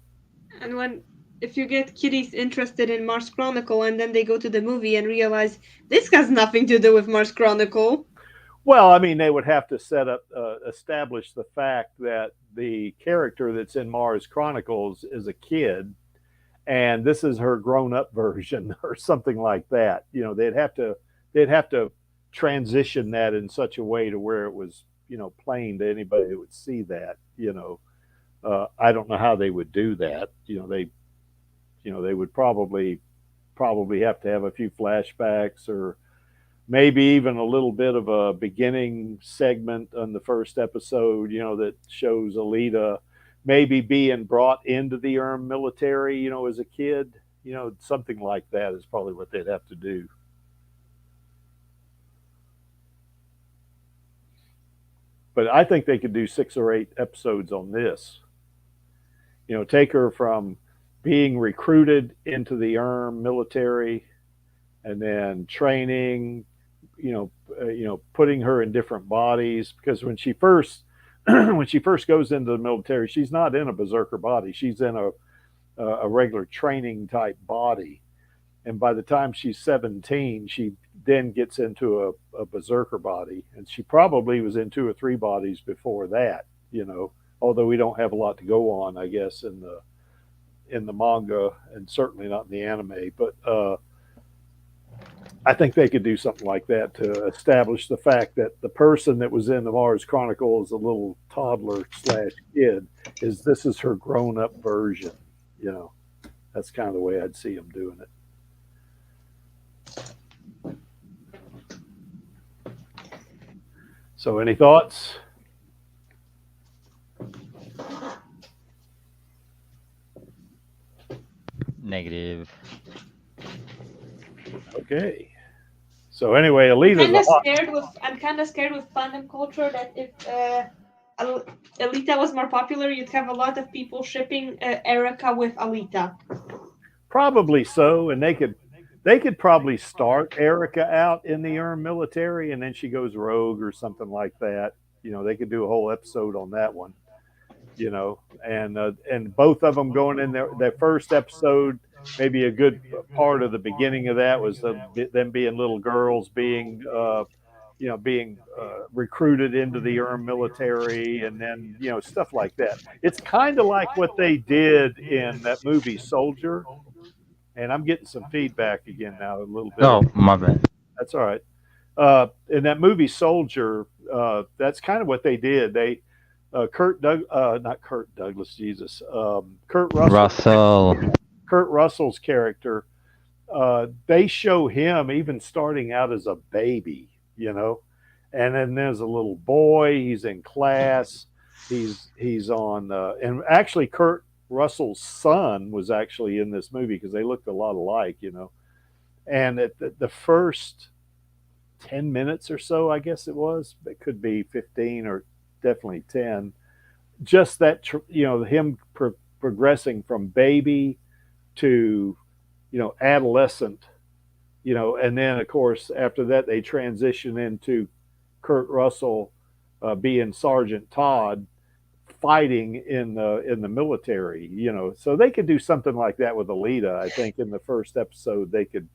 And if you get kiddies interested in Mars Chronicle, and then they go to the movie and realize this has nothing to do with Mars Chronicle.
Well, I mean, they would have to establish the fact that the character that's in Mars Chronicles is a kid, and this is her grown-up version, or something like that. They'd have to transition that in such a way to where it was, plain to anybody who would see that. I don't know how they would do that. They would probably have to have a few flashbacks, or maybe even a little bit of a beginning segment on the first episode, that shows Alita maybe being brought into the military, as a kid. Something like that is probably what they'd have to do. But I think they could do 6 or 8 episodes on this. Take her from being recruited into the military, and then training, putting her in different bodies. Because when she first goes into the military, she's not in a berserker body. She's in a regular training type body. And by the time she's 17, she then gets into a berserker body. And she probably was in 2 or 3 bodies before that, although we don't have a lot to go on, I guess, in the manga, and certainly not in the anime. But I think they could do something like that to establish the fact that the person that was in the Mars Chronicle as a little toddler / kid this is her grown up version. That's kind of the way I'd see them doing it. So, any thoughts?
Negative.
Okay. So anyway, Alita's
I'm kind of scared with fandom culture that Alita was more popular, you'd have a lot of people shipping Erica with Alita.
Probably so, and they could probably start Erica out in the military, and then she goes rogue or something like that. You know, they could do a whole episode on that one. You know, and both of them going in their first episode. Maybe a good part of the beginning of that was them being little girls being being recruited into the military, and then stuff like that. It's kind of like what they did in that movie Soldier. And I'm getting some feedback again now, a little bit.
Oh, my bad.
That's all right. In that movie Soldier, that's kind of what they did. They Kurt Russell. Kurt Russell's character. They show him even starting out as a baby, and then there's a little boy. He's in class. He's on, and actually Kurt Russell's son was actually in this movie because they looked a lot alike, And at the first 10 minutes or so, I guess it was, it could be 15 or definitely 10. Just that, him progressing from baby to, adolescent, and then of course after that they transition into Kurt Russell being Sergeant Todd, fighting in the military, so they could do something like that with Alita. I think in the first episode they could,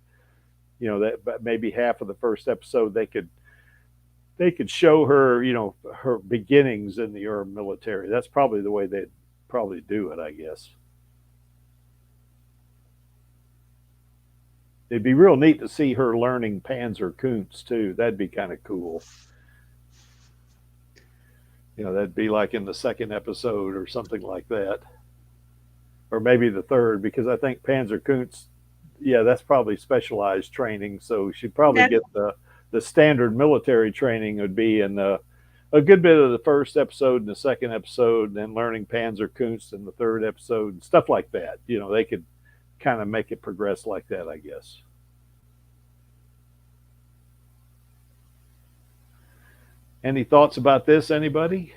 that maybe half of the first episode they could show her, her beginnings in the military. That's probably the way they'd probably do it, I guess. It'd be real neat to see her learning Panzerkunst too. That'd be kind of cool. That'd be like in the second episode or something like that. Or maybe the third, because I think Panzerkunst, that's probably specialized training. So she'd probably get the standard military training would be in a good bit of the first episode and the second episode, and then learning Panzerkunst in the third episode, and stuff like that. They could kind of make it progress like that, I guess. Any thoughts about this, anybody?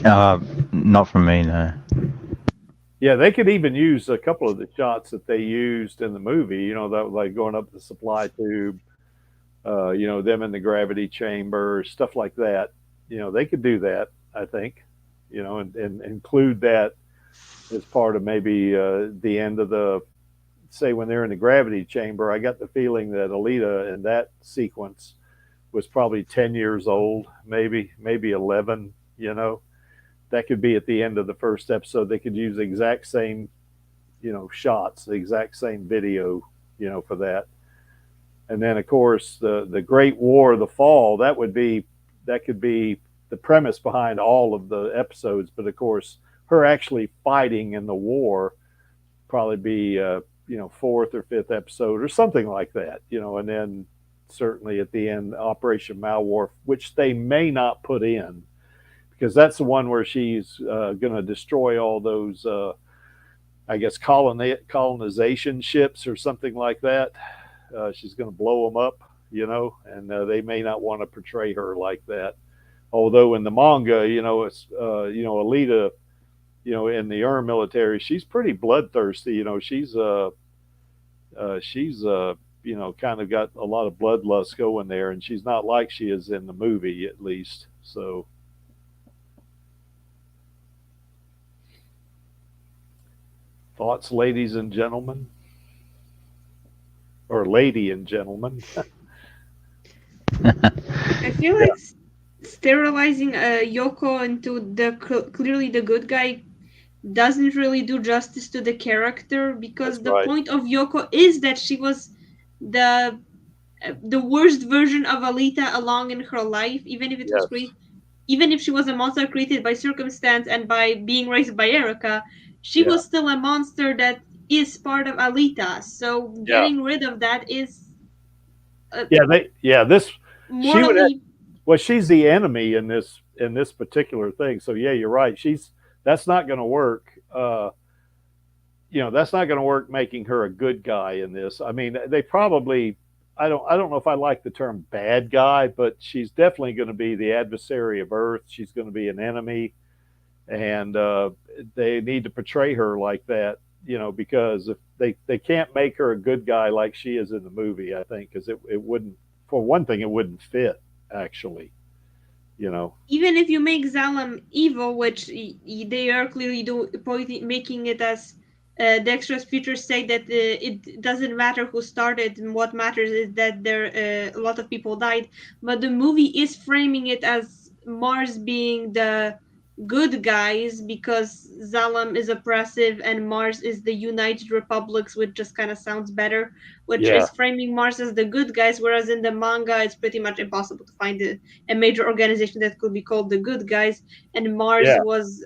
Not from me, no.
Yeah, they could even use a couple of the shots that they used in the movie, that was like going up the supply tube, them in the gravity chamber, stuff like that. They could do that, I think, and include that as part of maybe the end of the, say when they're in the gravity chamber. I got the feeling that Alita in that sequence was probably 10 years old, maybe 11, That could be at the end of the first episode. They could use the exact same, shots, the exact same video, for that. And then of course the Great War of the Fall, that could be the premise behind all of the episodes. But of course, her actually fighting in the war probably be fourth or fifth episode or something like that, and then certainly at the end Operation Malwar, which they may not put in, because that's the one where she's going to destroy all those I guess colonization ships or something like that. She's going to blow them up, and they may not want to portray her like that. Although in the manga, it's Alita, in the military, she's pretty bloodthirsty. She's kind of got a lot of bloodlust going there, and she's not like she is in the movie, at least. So, thoughts, ladies and gentlemen, or lady and gentlemen.
I feel like sterilizing Yoko into clearly the good guy doesn't really do justice to the character, because the point of Yoko is that she was the worst version of Alita along in her life, even if it was great, even if she was a monster created by circumstance and by being raised by Erica, she was still a monster that is part of Alita. So getting rid of that is morally.
She's the enemy in this particular thing. So you're right. That's not going to work. that's not going to work making her a good guy in this. I mean, they probably, I don't know if I like the term bad guy, but she's definitely going to be the adversary of Earth. She's going to be an enemy, and they need to portray her like that, because if they can't make her a good guy like she is in the movie, I think, because it wouldn't, for one thing, it wouldn't fit actually.
Even if you make Zalam evil, which they are clearly making it as the extras features say that it doesn't matter who started, and what matters is that there a lot of people died. But the movie is framing it as Mars being the good guys because Zalam is oppressive and Mars is the United Republics, which just kind of sounds better, which
Yeah.
is framing Mars as the good guys, whereas in the manga it's pretty much impossible to find a major organization that could be called the good guys, and Mars
Yeah.
was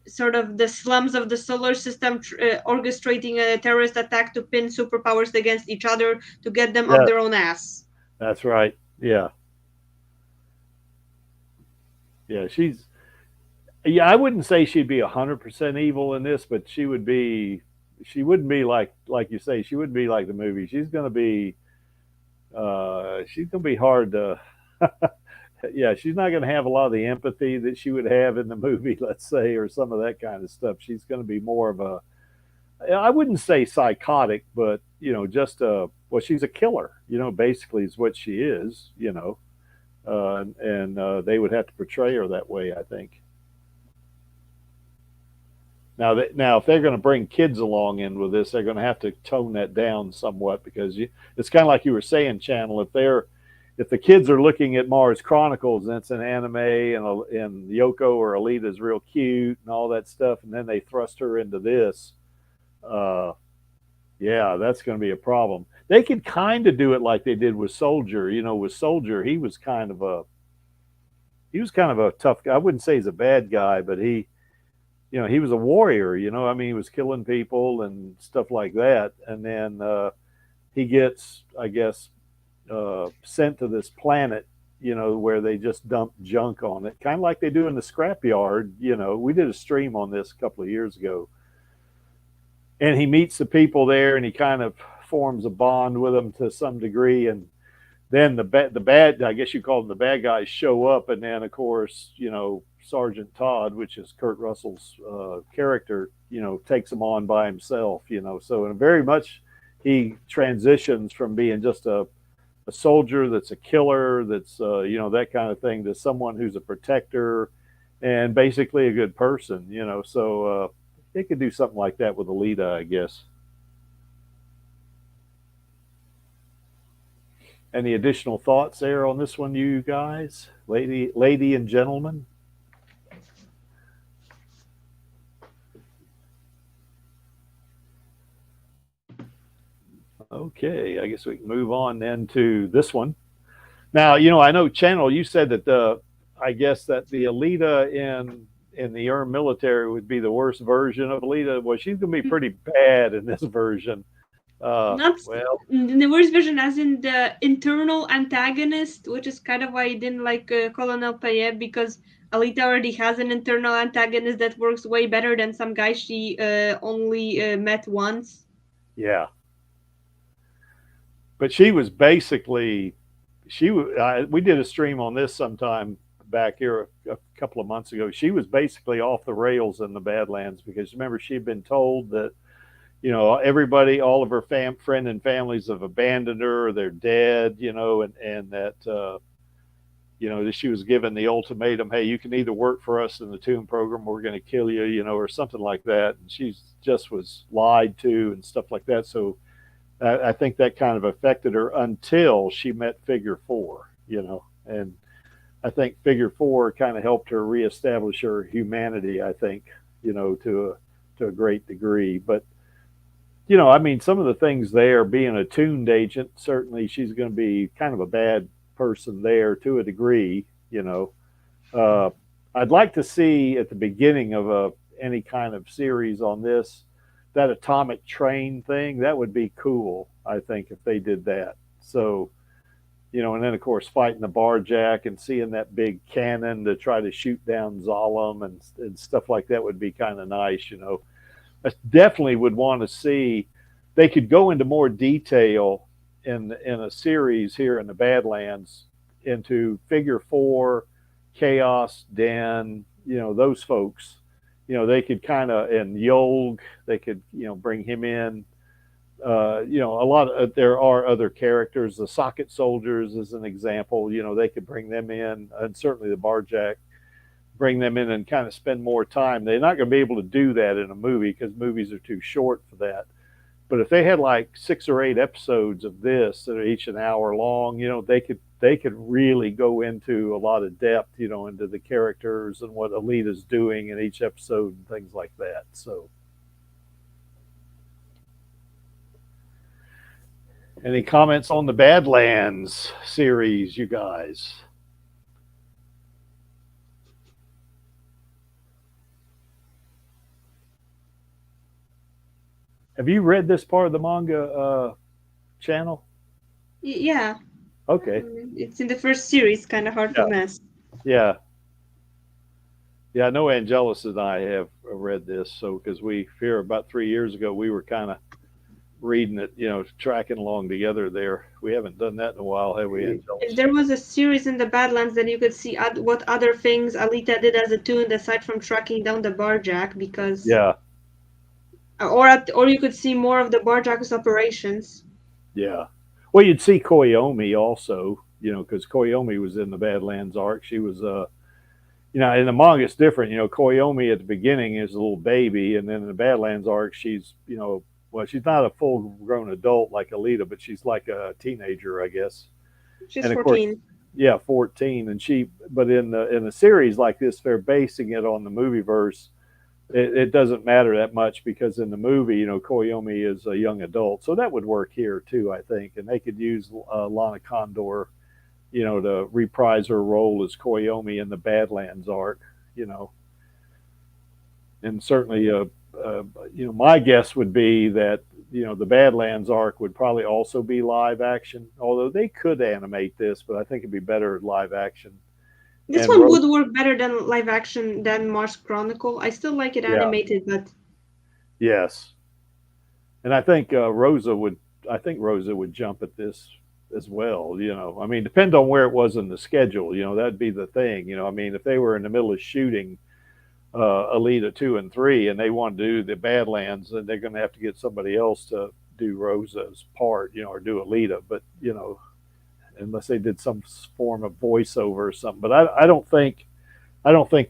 sort of the slums of the solar system orchestrating a terrorist attack to pin superpowers against each other to get them
Yeah.
up their own ass.
That's right. Yeah. Yeah. I wouldn't say she'd be 100% evil in this, but she wouldn't be like you say, she wouldn't be like the movie. She's going to be hard to, yeah, she's not going to have a lot of the empathy that she would have in the movie, let's say, or some of that kind of stuff. She's going to be more of a, I wouldn't say psychotic, but, just she's a killer, basically is what she is, and they would have to portray her that way, I think. Now, if they're going to bring kids along in with this, they're going to have to tone that down somewhat because it's kind of like you were saying, Channel. If the kids are looking at Mars Chronicles and it's an anime and Yoko or Alita is real cute and all that stuff, and then they thrust her into this, yeah, that's going to be a problem. They could kind of do it like they did with Soldier. With Soldier, he was kind of a tough guy. I wouldn't say he's a bad guy, but he was a warrior. I mean, he was killing people and stuff like that, and then he gets, I guess, sent to this planet, where they just dump junk on it, kind of like they do in the scrapyard. We did a stream on this a couple of years ago, and he meets the people there, and he kind of forms a bond with them to some degree, and then the bad, I guess you call them the bad guys, show up, and then of course, Sergeant Todd, which is Kurt Russell's character, takes him on by himself, so in very much he transitions from being just a soldier that's a killer, that's that kind of thing, to someone who's a protector and basically a good person, so they could do something like that with Alita, I guess. Any additional thoughts there on this one, you guys, lady and gentlemen? Okay, I guess we can move on then to this one. Now, I know, Channel, you said that I guess that the Alita in the Army military would be the worst version of Alita. Well, she's going to be pretty bad in this version.
Not in the worst version, as in the internal antagonist, which is kind of why I didn't like Colonel Payet, because Alita already has an internal antagonist that works way better than some guy she only met once.
Yeah. But she was basically, we did a stream on this sometime back here a couple of months ago. She was basically off the rails in the Badlands because remember, she'd been told that, everybody, all of her friend and families have abandoned her, they're dead, and that, that she was given the ultimatum, hey, you can either work for us in the tomb program, or we're going to kill you, or something like that. And she just was lied to and stuff like that. So I think that kind of affected her until she met Figure 4, and I think Figure 4 kind of helped her reestablish her humanity, I think, to a great degree. But, I mean, some of the things there, being a tuned agent, certainly she's going to be kind of a bad person there to a degree, I'd like to see at the beginning of any kind of series on this, that atomic train thing. That would be cool, I think, if they did that. So, and then of course fighting the barjack and seeing that big cannon to try to shoot down Zalem and stuff like that would be kind of nice, I definitely would want to see. They could go into more detail in a series here in the Badlands into Figure 4, Chaos, Den, those folks. They could kind of, and Yolg, they could, bring him in. A lot of, there are other characters. The Socket Soldiers is an example. They could bring them in, and certainly the Barjack, bring them in and kind of spend more time. They're not going to be able to do that in a movie because movies are too short for that. But if they had like 6 or 8 episodes of this that are each an hour long, they could really go into a lot of depth, into the characters and what Alita's doing in each episode and things like that. So, any comments on the Badlands series, you guys? Have you read this part of the manga channel?
Yeah.
Okay.
It's in the first series, kind of hard to miss.
Yeah. Yeah, I know Angelus and I have read this, so because we here about 3 years ago, we were kind of reading it, tracking along together there. We haven't done that in a while, have we, Angelus?
If there was a series in the Badlands, then you could see what other things Alita did as a toon aside from tracking down the Barjack, because or you could see more of the Barjack's operations.
Yeah. Well, you'd see Koyomi also, because Koyomi was in the Badlands arc. She was, in the manga it's different. Koyomi at the beginning is a little baby, and then in the Badlands arc, she's, well, she's not a full-grown adult like Alita, but she's like a teenager, I guess.
She's 14.
Course, yeah, 14, and but in the series like this, they're basing it on the movie verse. It doesn't matter that much because in the movie, Koyomi is a young adult. So that would work here too, I think. And they could use Lana Condor, to reprise her role as Koyomi in the Badlands arc, And certainly, my guess would be that, the Badlands arc would probably also be live action. Although they could animate this, but I think it'd be better live action.
This one would work better than live action than Mars Chronicle. I still like it animated, but
yes, and I think Rosa would jump at this as well. I mean, depend on where it was in the schedule. That'd be the thing. I mean, if they were in the middle of shooting Alita 2 and 3, and they want to do the Badlands, then they're going to have to get somebody else to do Rosa's part, or do Alita. But unless they did some form of voiceover or something. But I don't think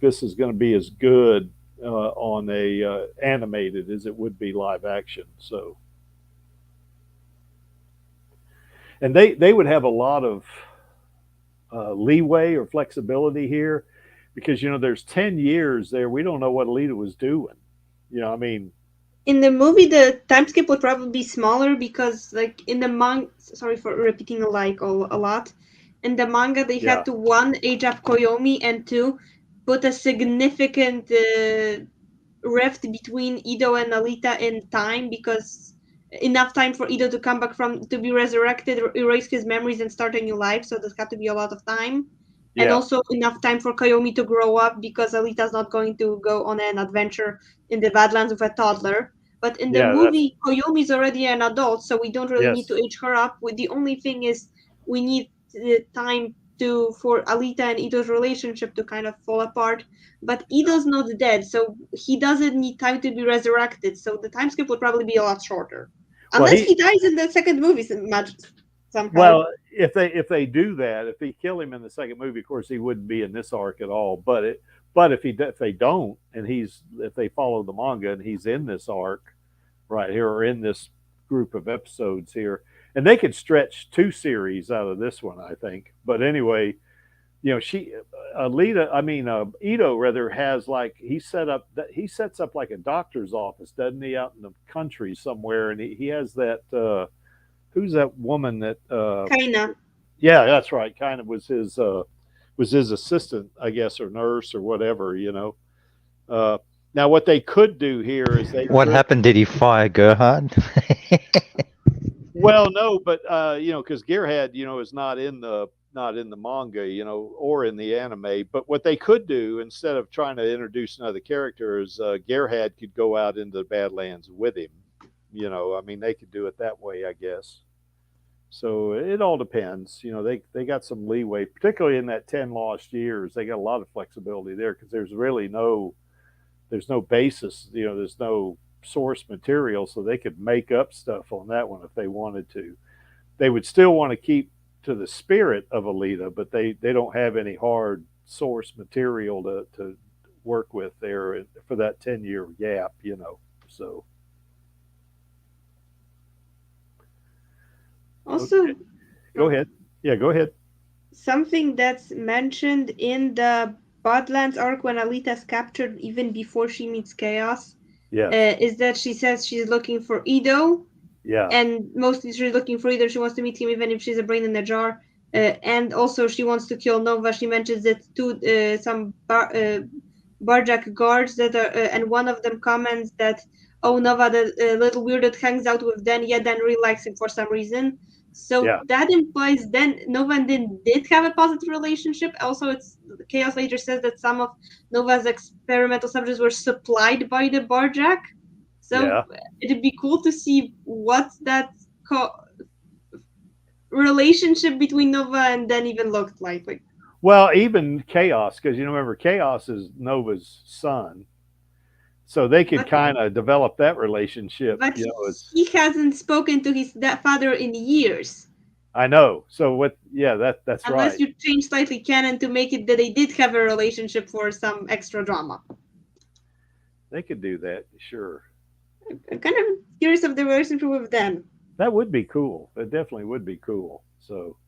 this is going to be as good on a animated as it would be live action. So, and they would have a lot of leeway or flexibility here because there's 10 years there. We don't know what Alita was doing. I mean.
In the movie, the time skip would probably be smaller because, like, in the manga, sorry for repeating a lot. In the manga, they had to, 1, age up Koyomi, and 2, put a significant rift between Ido and Alita in time, because enough time for Ido to come back to be resurrected, erase his memories, and start a new life. So there's got to be a lot of time. Yeah. And also enough time for Koyomi to grow up, because Alita's not going to go on an adventure in the Badlands with a toddler. But in the movie, Koyomi's already an adult, so we don't really need to age her up. The only thing is we need the time for Alita and Ido's relationship to kind of fall apart. But Ido's not dead, so he doesn't need time to be resurrected. So the time skip would probably be a lot shorter, unless he dies in the second movie somehow.
Well, if they do that, if they kill him in the second movie, of course he wouldn't be in this arc at all. But if they don't, and if they follow the manga and he's in this arc right here or in this group of episodes here, and they could stretch 2 series out of this one, I think. But anyway, Ido rather has he sets up like a doctor's office, doesn't he, out in the country somewhere, and he has that who's that woman that
Kaina.
Yeah, that's right. Kaina was his assistant, I guess, or nurse or whatever, Now, what they could do here is
What happened? Did he fire Gerhard?
Well, no, but because Gerhard, is not not in the manga, you know, or in the anime. But what they could do, instead of trying to introduce another character, is Gerhard could go out into the Badlands with him. You know, I mean, they could do it that way, I guess. So it all depends. You know, they got some leeway, particularly in that 10 lost years. They got a lot of flexibility there because there's really there's no basis. You know, there's no source material, so they could make up stuff on that one if they wanted to. They would still want to keep to the spirit of Alita, but they don't have any hard source material to work with there for that 10-year gap, you know. So
Also,
okay. Go ahead. Yeah, go ahead.
something that's mentioned in the Badlands arc when Alita's captured, even before she meets Chaos, is that she says she's looking for Ido.
Yeah.
And mostly she's looking for Ido. She wants to meet him, even if she's a brain in a jar. And also she wants to kill Nova. She mentions it to some Barjack guards that are, and one of them comments that, oh, Nova, the little weird that hangs out with Dan, yeah, Dan really likes him for some reason. So that implies then Nova and Dan did have a positive relationship. Also, Chaos later says that some of Nova's experimental subjects were supplied by the Barjack. So it'd be cool to see what that relationship between Nova and Dan even looked like.
Well, even Chaos, because you remember Chaos is Nova's son, so they could kind of develop that relationship.
But
you know,
he hasn't spoken to his father in years.
I know. So what? Yeah, that's right.
Unless you change slightly canon to make it that they did have a relationship for some extra drama.
They could do that, sure.
I'm kind of curious of the relationship with them.
That would be cool. That definitely would be cool. So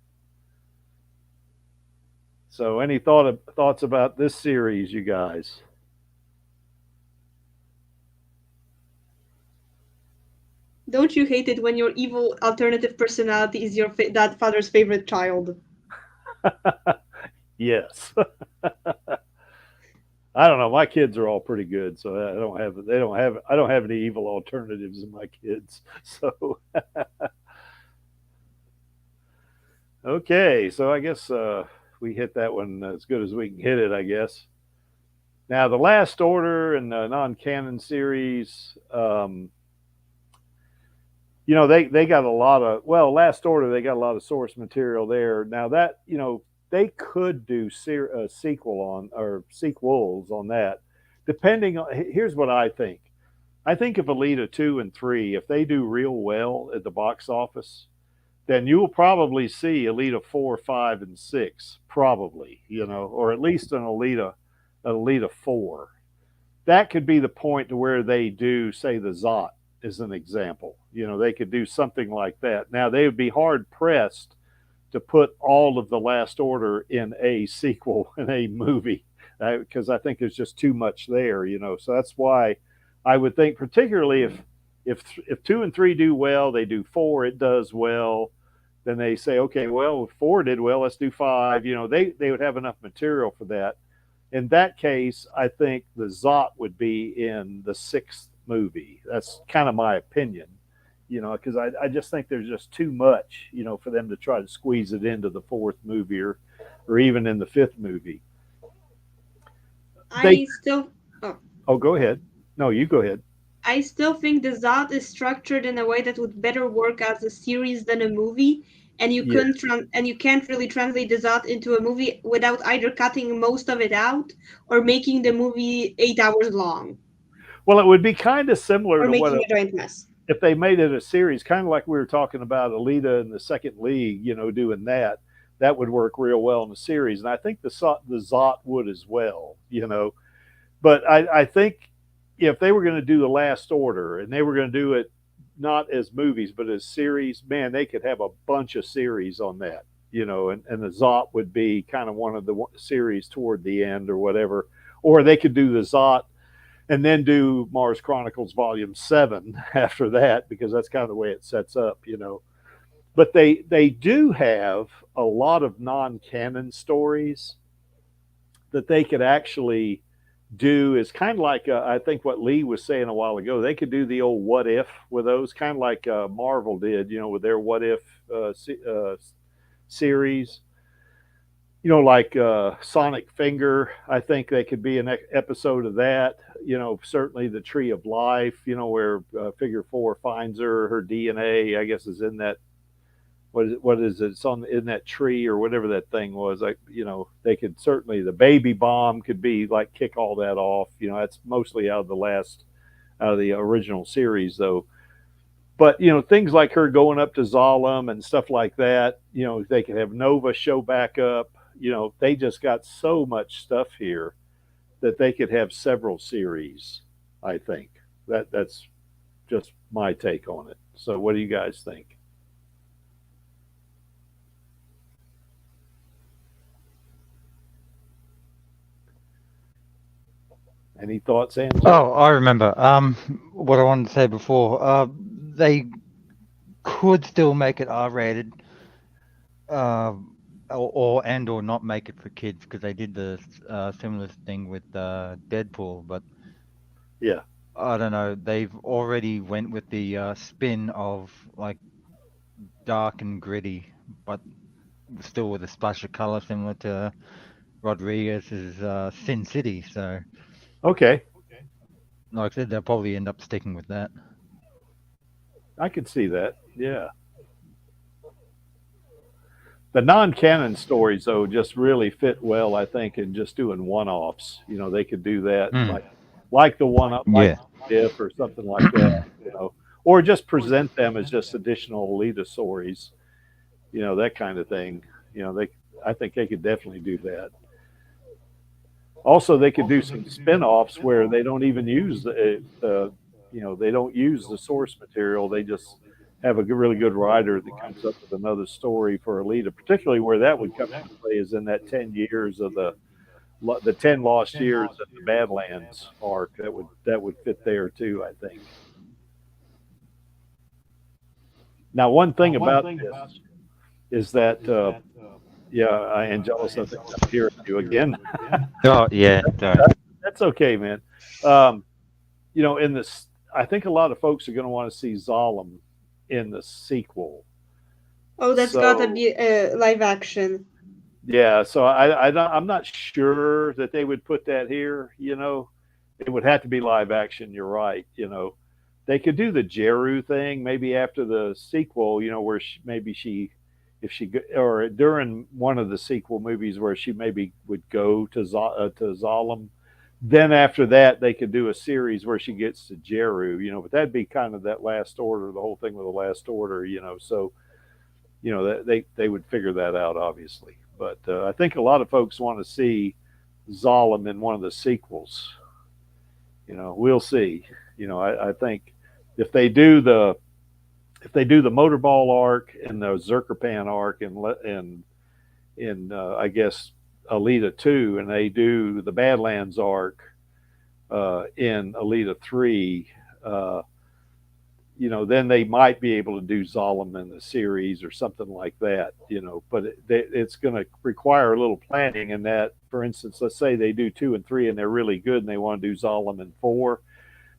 any thoughts about this series, you guys?
Don't you hate it when your evil alternative personality is your that father's favorite child?
Yes. I don't know. My kids are all pretty good, so I don't have any evil alternatives in my kids. So okay, so I guess we hit that one as good as we can hit it, I guess. Now the Last Order and the non-canon series, you know, they got a lot of, well, Last Order, they got a lot of source material there. Now that, you know, they could do sequels on that, depending on, here's what I think. I think if Alita 2 and 3, if they do real well at the box office, then you will probably see Alita 4, 5, and 6, probably, you know, or at least an Alita 4. That could be the point to where they do, say, the Zot as an example. You know, they could do something like that. Now, they would be hard-pressed to put all of the Last Order in a sequel, in a movie, because I think there's just too much there, you know. So that's why I would think, particularly if 2 and 3 do well, they do 4, it does well, then they say, okay, well, if 4 did well, let's do 5. You know, they would have enough material for that. In that case, I think the Zot would be in the 6th movie. That's kind of my opinion, you know, because I just think there's just too much, you know, for them to try to squeeze it into the 4th movie or even in the 5th movie. Oh, go ahead. No, you go ahead.
I still think the Zot is structured in a way that would better work as a series than a movie, and you can't really translate the Zot into a movie without either cutting most of it out or making the movie 8 hours long.
Well, it would be kind of similar to
making a giant mess.
If they made it a series, kind of like we were talking about Alita in the Second League, you know, doing that would work real well in the series, and I think the Zot would as well, you know. But I think if they were going to do the Last Order and they were going to do it not as movies but as series, man, they could have a bunch of series on that, you know, and the Zot would be kind of one of the series toward the end or whatever. Or they could do the Zot and then do Mars Chronicles Volume 7 after that, because that's kind of the way it sets up, you know. But they do have a lot of non-canon stories that they could actually do. Is kind of like I think what Lee was saying a while ago. They could do the old what if with those, kind of like Marvel did, you know, with their what if series. you know, like Sonic Finger. I think they could be an episode of that. You know, certainly the Tree of Life. You know, where Figure Four finds her DNA. I guess is in that. What is it? It's on in that tree or whatever that thing was. Like, you know, they could certainly the baby bomb could be like kick all that off. You know, that's mostly out of the original series though. But you know, things like her going up to Zalem and stuff like that. You know, they could have Nova show back up. You know, they just got so much stuff here that they could have several series. I think that's just my take on it. So, what do you guys think? Any thoughts, Angela?
Oh, I remember. What I wanted to say before. They could still make it R-rated, or not make it for kids, because they did the similar thing with Deadpool. But
Yeah.
I don't know. They've already went with the spin of like dark and gritty, but still with a splash of color, similar to Rodriguez's Sin City. So,
Okay.
like I said, they'll probably end up sticking with that.
I could see that. Yeah. The non-canon stories, though, just really fit well, I think, in just doing one-offs. You know, they could do that, like the one-up, like If or something like that. You know, or just present them as just additional Alita stories. You know, that kind of thing. You know, I think they could definitely do that. Also, they could do some spin-offs where they don't even use you know, they don't use the source material. They just have a really good writer that comes up with another story for Alita, particularly where that would come into play is in that 10 years of the 10 lost years of the Badlands arc. That would fit there too, I think. Now, one thing about this is that Angelus, I think I'm hearing you again.
Oh yeah,
That's okay, man. You know, in this, I think a lot of folks are going to want to see Zalem in the sequel.
Oh, that's gotta be live action.
Yeah, so I'm not sure that they would put that here. You know, it would have to be live action. You're right. You know, they could do the Jeru thing maybe after the sequel. You know, where if she or during one of the sequel movies where she maybe would go to Zalem. Then after that, they could do a series where she gets to Jeru, you know, but that'd be kind of that Last Order, the whole thing with the Last Order, you know. So, you know, they would figure that out, obviously. But I think a lot of folks want to see Zalem in one of the sequels. You know, we'll see. You know, I think if they do the Motorball arc and the Zerkerpan arc and I guess Alita 2, and they do the Badlands arc in Alita 3, you know, then they might be able to do Zalem in the series or something like that, you know, but it's going to require a little planning in that. For instance, let's say they do 2 and 3 and they're really good and they want to do Zalem in 4,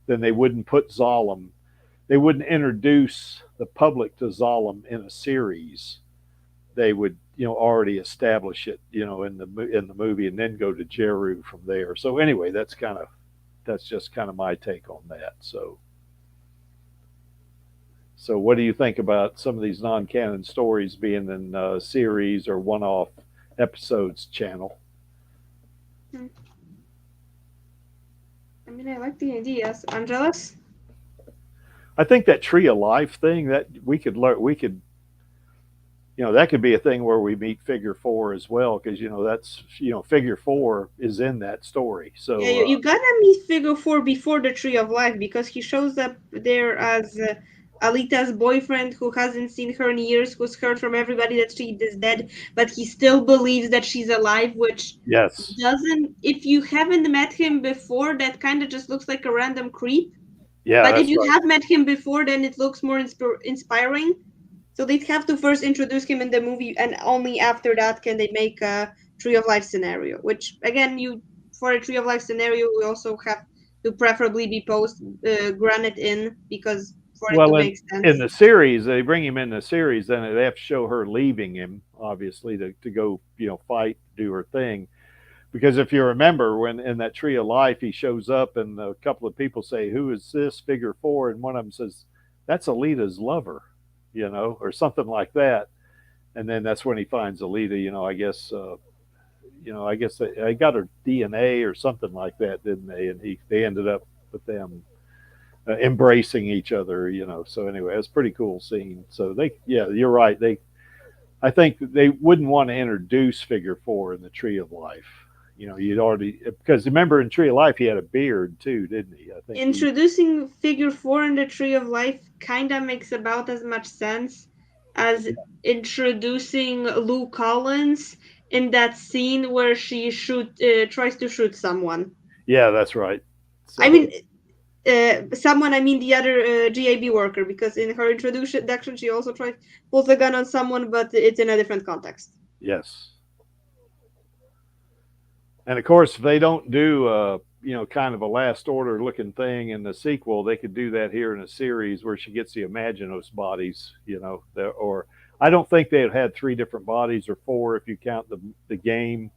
then they wouldn't put Zalem, they wouldn't introduce the public to Zalem in a series. They would, you know, already establish it, you know, in the movie, and then go to Jeru from there. So anyway, that's just kind of my take on that. So what do you think about some of these non-canon stories being in series or one-off episodes channel?
I mean, I like the ideas. Angelus?
I think that Tree of Life thing that we could you know, that could be a thing where we meet Figure 4 as well, because, you know, that's, you know, Figure 4 is in that story. So
yeah, you gotta meet Figure 4 before the Tree of Life, because he shows up there as Alita's boyfriend who hasn't seen her in years, who's heard from everybody that she is dead, but he still believes that she's alive, which doesn't, if you haven't met him before, that kind of just looks like a random creep.
Yeah,
but if you have met him before, then it looks more inspiring. So they'd have to first introduce him in the movie, and only after that can they make a Tree of Life scenario, which, again, for a Tree of Life scenario, we also have to preferably be granted in, because for it
well,
to make sense.
in the series, they bring him in the series, then they have to show her leaving him, obviously, to go, fight, do her thing. Because if you remember, when in that Tree of Life, he shows up and a couple of people say, "Who is this figure 4?" And one of them says, "That's Alita's lover," or something like that. And then that's when he finds Alita. I guess they got her DNA or something like that, didn't they? And they ended up with them embracing each other. So anyway, it's a pretty cool scene. So you're right. I think they wouldn't want to introduce figure 4 in the Tree of Life. You'd already, because remember in Tree of Life he had a beard too, didn't he? I think
introducing figure 4 in the Tree of Life kind of makes about as much sense as introducing Lou Collins in that scene where she tries to shoot someone.
Yeah, that's right. So,
I mean, someone. I mean the other GAB worker, because in her introduction she also pulls a gun on someone, but it's in a different context.
Yes. And of course, if they don't do, kind of a Last Order looking thing in the sequel, they could do that here in a series where she gets the Imaginos bodies, or I don't think they'd had 3 different bodies or 4 if you count the game.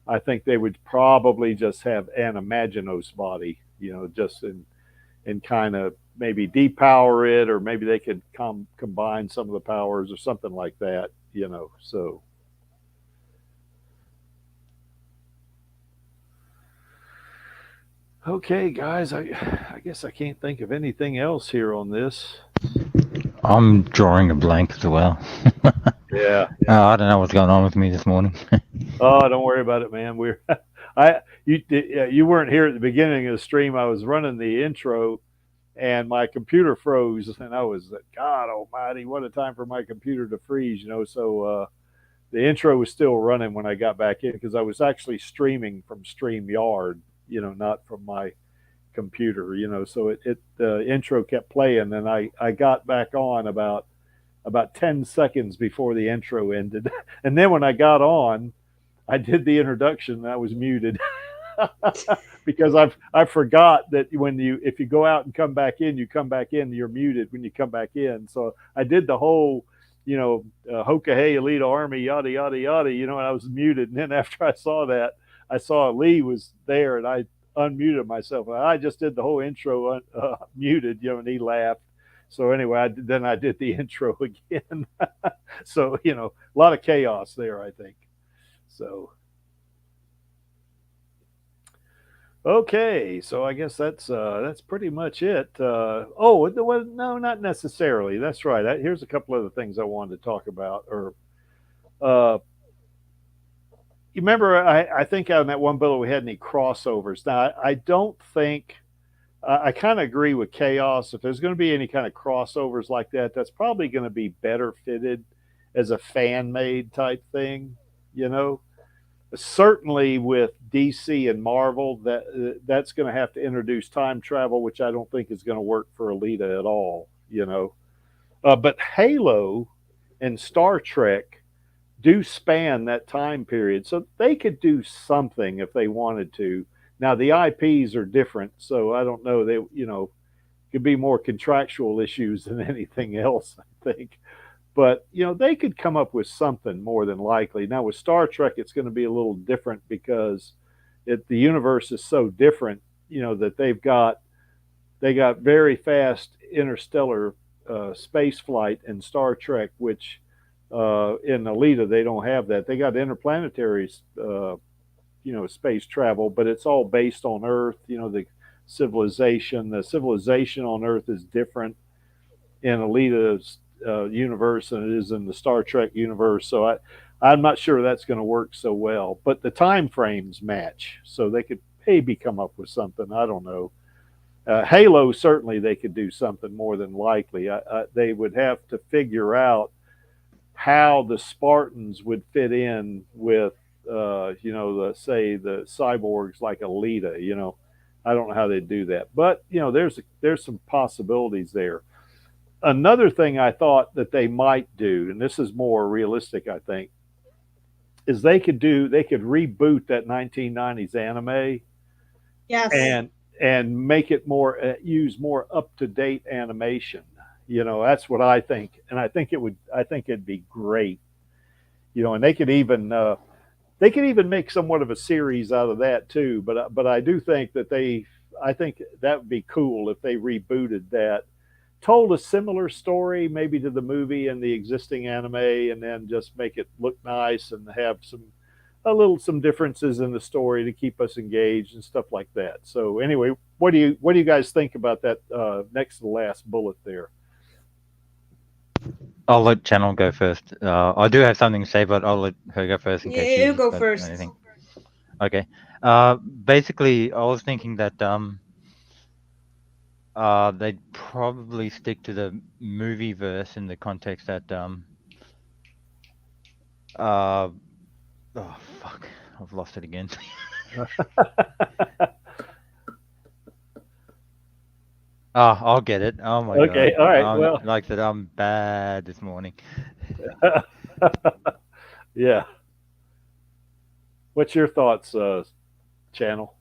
I think they would probably just have an Imaginos body, just and kind of maybe depower it, or maybe they could combine some of the powers or something like that, so. Okay, guys, I guess I can't think of anything else here on this.
I'm drawing a blank as well.
Yeah.
I don't know what's going on with me this morning.
Oh, don't worry about it, man. You weren't here at the beginning of the stream. I was running the intro, and my computer froze, and I was like, God Almighty, what a time for my computer to freeze, So the intro was still running when I got back in, because I was actually streaming from StreamYard, not from my computer, so the intro kept playing, and I got back on about 10 seconds before the intro ended. And then when I got on, I did the introduction and I was muted because I forgot that if you go out and come back in, you're muted when you come back in. So I did the whole, Hoka Hey Alita Army, yada, yada, yada, and I was muted. And then after I saw that, I saw Lee was there and I unmuted myself. I just did the whole intro muted, and he laughed. So anyway, then I did the intro again. So, a lot of chaos there, I think. So, okay. So I guess that's pretty much it. No, not necessarily. That's right. Here's a couple other things I wanted to talk about. You remember, I think on that one bill we had any crossovers. Now, I don't think, I kind of agree with Chaos. If there's going to be any kind of crossovers like that, that's probably going to be better fitted as a fan-made type thing, Certainly with DC and Marvel, that's going to have to introduce time travel, which I don't think is going to work for Alita at all, But Halo and Star Trek do span that time period, so they could do something if they wanted to. Now the IPs are different, so I don't know. They, could be more contractual issues than anything else, I think. But they could come up with something more than likely. Now with Star Trek, it's going to be a little different because the universe is so different. That they got very fast interstellar space flight in Star Trek, which in Alita they don't have that. They got interplanetary space travel, but it's all based on Earth. The civilization on Earth is different in Alita's universe than it is in the Star Trek universe. So I'm not sure that's going to work so well, but the time frames match, so they could maybe come up with something. I don't know. Halo, certainly they could do something more than likely. They would have to figure out how the Spartans would fit in with the cyborgs like Alita. I don't know how they'd do that, but there's some possibilities there. Another thing I thought that they might do, and this is more realistic, I think, is they could reboot that 1990s anime.
Yes.
And make it use more up-to-date animation. That's what I think, and I think it'd be great. And they could even make somewhat of a series out of that too. But I do think I think that would be cool if they rebooted that, told a similar story maybe to the movie and the existing anime, and then just make it look nice and have some differences in the story to keep us engaged and stuff like that. So anyway, what do you guys think about that next to the last bullet there?
I'll let Channel go first. I do have something to say, but I'll let her go first in case
You
she's
go
got
first.
anything. Okay. Basically, I was thinking that they'd probably stick to the movie verse in the context that oh fuck, I've lost it again. Oh, I'll get it. Oh my god.
Okay, all right. Well,
like I said, I'm bad this morning.
yeah. What's your thoughts, Channel?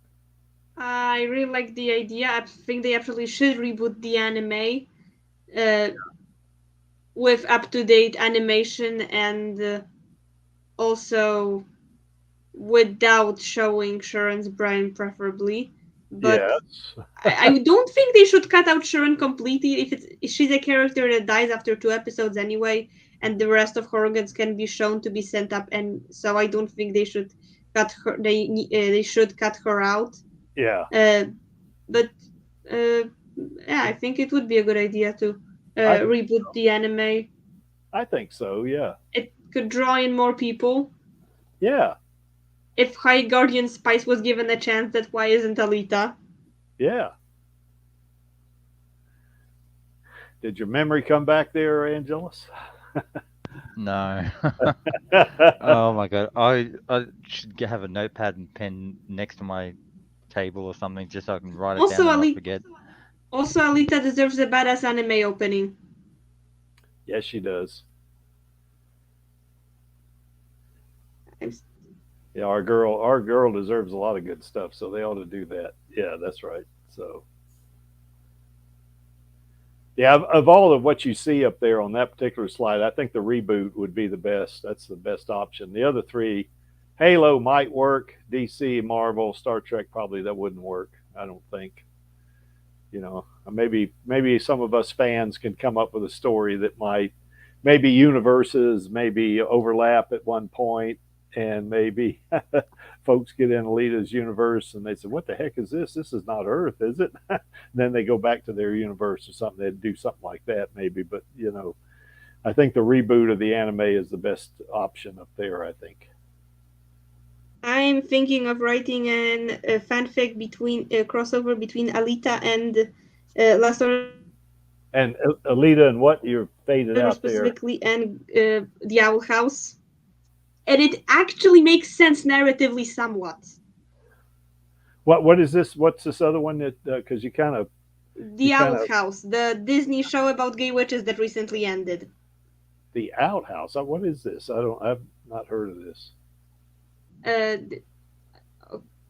I really like the idea. I think they absolutely should reboot the anime with up-to-date animation and also without showing Sharon's brain, preferably. But
Yes.
I don't think they should cut out Sharon completely. If she's a character that dies after 2 episodes anyway, and the rest of Horrogans can be shown to be sent up, and so I don't think they should cut her. They should cut her out.
Yeah.
But yeah, I think it would be a good idea to reboot the anime.
I think so. Yeah.
It could draw in more people.
Yeah.
If High Guardian Spice was given a chance, that's why isn't Alita?
Yeah. Did your memory come back there, Angelus?
No. Oh my god. I should have a notepad and pen next to my table or something just so I can write it down and not forget.
Also, Alita deserves a badass anime opening.
Yes, she does. Yeah, our girl deserves a lot of good stuff, so they ought to do that. Yeah, that's right. So, yeah, of all of what you see up there on that particular slide, I think the reboot would be the best. That's the best option. The other three, Halo might work, DC, Marvel, Star Trek, probably that wouldn't work. I don't think. Maybe some of us fans can come up with a story that maybe universes maybe overlap at one point, and maybe folks get in Alita's universe and they say, "What the heck is this? This is not Earth, is it?" Then they go back to their universe or something. They'd do something like that, maybe. But I think the reboot of the anime is the best option up there. I think.
I'm thinking of writing a fanfic between a crossover between Alita and Last Order.
And Alita and what you're faded out
specifically there. And the Owl House. And it actually makes sense narratively somewhat.
What is this? What's this other one that because you kind of
The Owl House, the Disney show about gay witches that recently ended.
The Outhouse. What is this? I've not heard of this.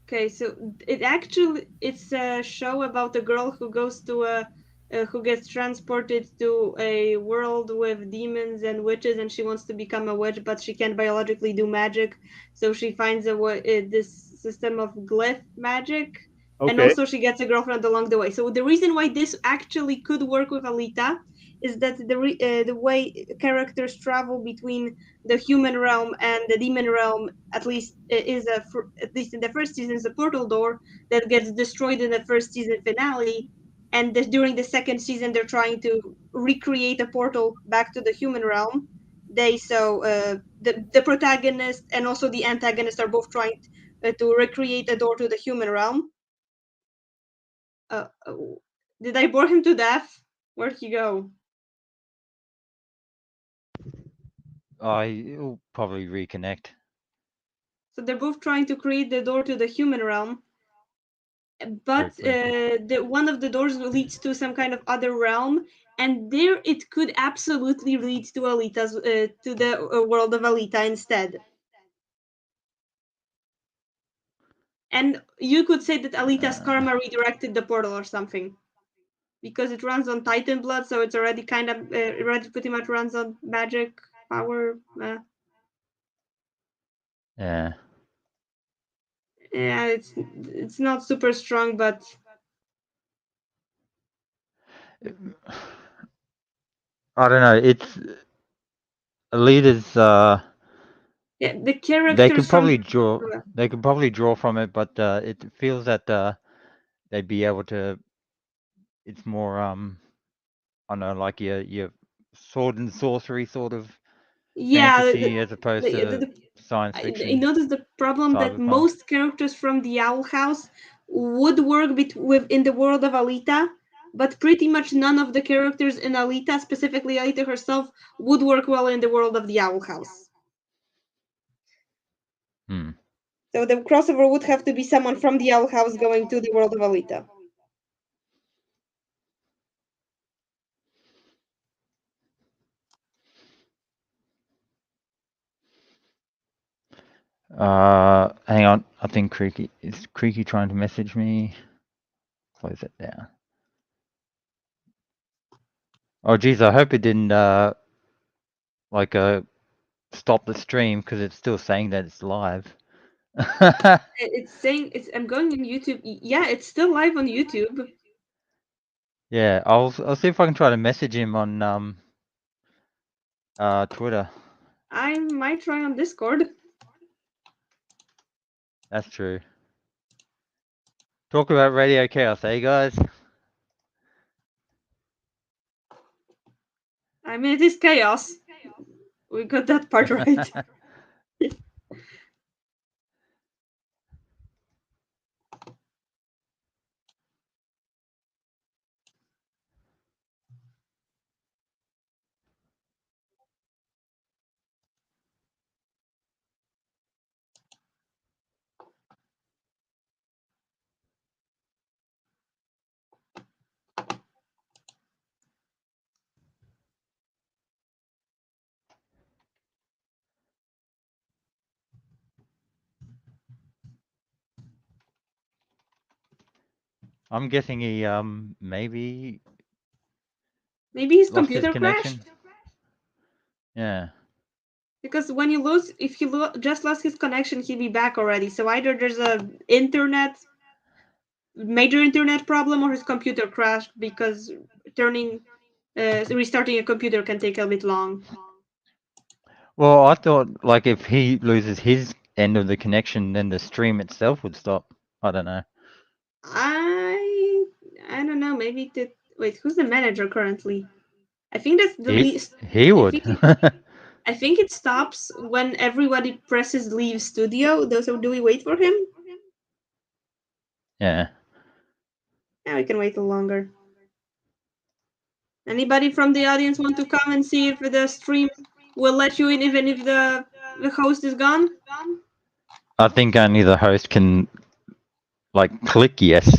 Okay, so it's a show about a girl who goes to who gets transported to a world with demons and witches, and she wants to become a witch, but she can't biologically do magic, so she finds this system of glyph magic. Okay. And also she gets a girlfriend along the way. So the reason why this actually could work with Alita is that the way characters travel between the human realm and the demon realm, at least in the first season, is a portal door that gets destroyed in the first season finale, and during the second season they're trying to recreate a portal back to the human realm. The protagonist and also the antagonist are both trying to recreate a door to the human realm. Did I bore him to death? Where'd he go?
He'll probably reconnect.
So they're both trying to create the door to the human realm, but one of the doors leads to some kind of other realm, and there it could absolutely lead to Alita's to the world of Alita instead. And you could say that Alita's karma redirected the portal or something. because it runs on Titan Blood, so it's already kind of already pretty much runs on magic power.
Yeah.
Yeah, it's not super strong, but
I don't know. It's Alita's.
yeah, the characters
They could
from
probably draw. They could probably draw from it, but it feels that they'd be able to. It's more I don't know, like your sword and sorcery sort of fantasy as opposed to science
I
fiction.
noticed the problem that
cyberpunk.
most characters from the Owl House would work within the world of Alita, but pretty much none of the characters in Alita, specifically Alita herself, would work well in the world of the Owl House. So the crossover would have to be someone from the Owl House going to the world of Alita.
Hang on. I think Creaky is trying to message me. Close it down. Oh geez, I hope it didn't stop the stream because it's still saying that it's live.
It's saying I'm going on YouTube. Yeah, it's still live on YouTube.
Yeah, I'll see if I can try to message him on Twitter.
I might try on Discord.
That's true. Talk about Radio Chaos, eh, guys?
I mean, it is chaos. We got that part right.
I'm guessing he maybe
Maybe his
lost
computer
his connection.
crashed.
Yeah.
Because when you lose, if he just lost his connection, he'll be back already. So either there's a major internet problem, or his computer crashed, because restarting a computer can take a bit long.
Well, I thought like if he loses his end of the connection, then the stream itself would stop. I don't know.
I don't know. Maybe wait. Who's the manager currently? I think that's the least.
He would.
I think it stops when everybody presses leave studio. So do we wait for him?
Yeah.
Yeah, we can wait a little longer. Anybody from the audience want to come and see if the stream will let you in even if the host is gone?
I think only the host can like click yes.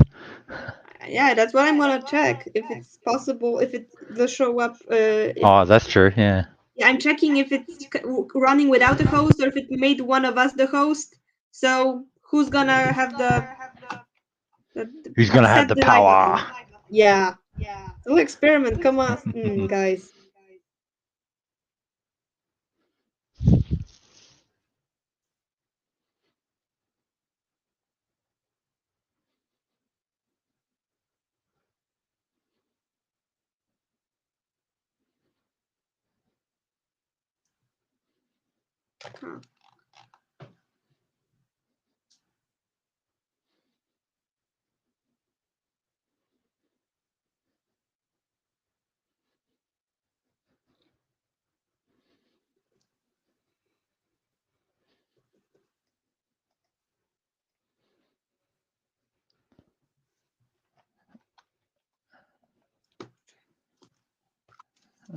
Yeah, that's what I'm gonna check, if it's possible, if it will show up.
Oh, that's true. Yeah.
Yeah, I'm checking if it's running without a host or if it made one of us the host. So who's gonna have
Who's gonna have the power?
Yeah. Little experiment. Come on, guys. Huh.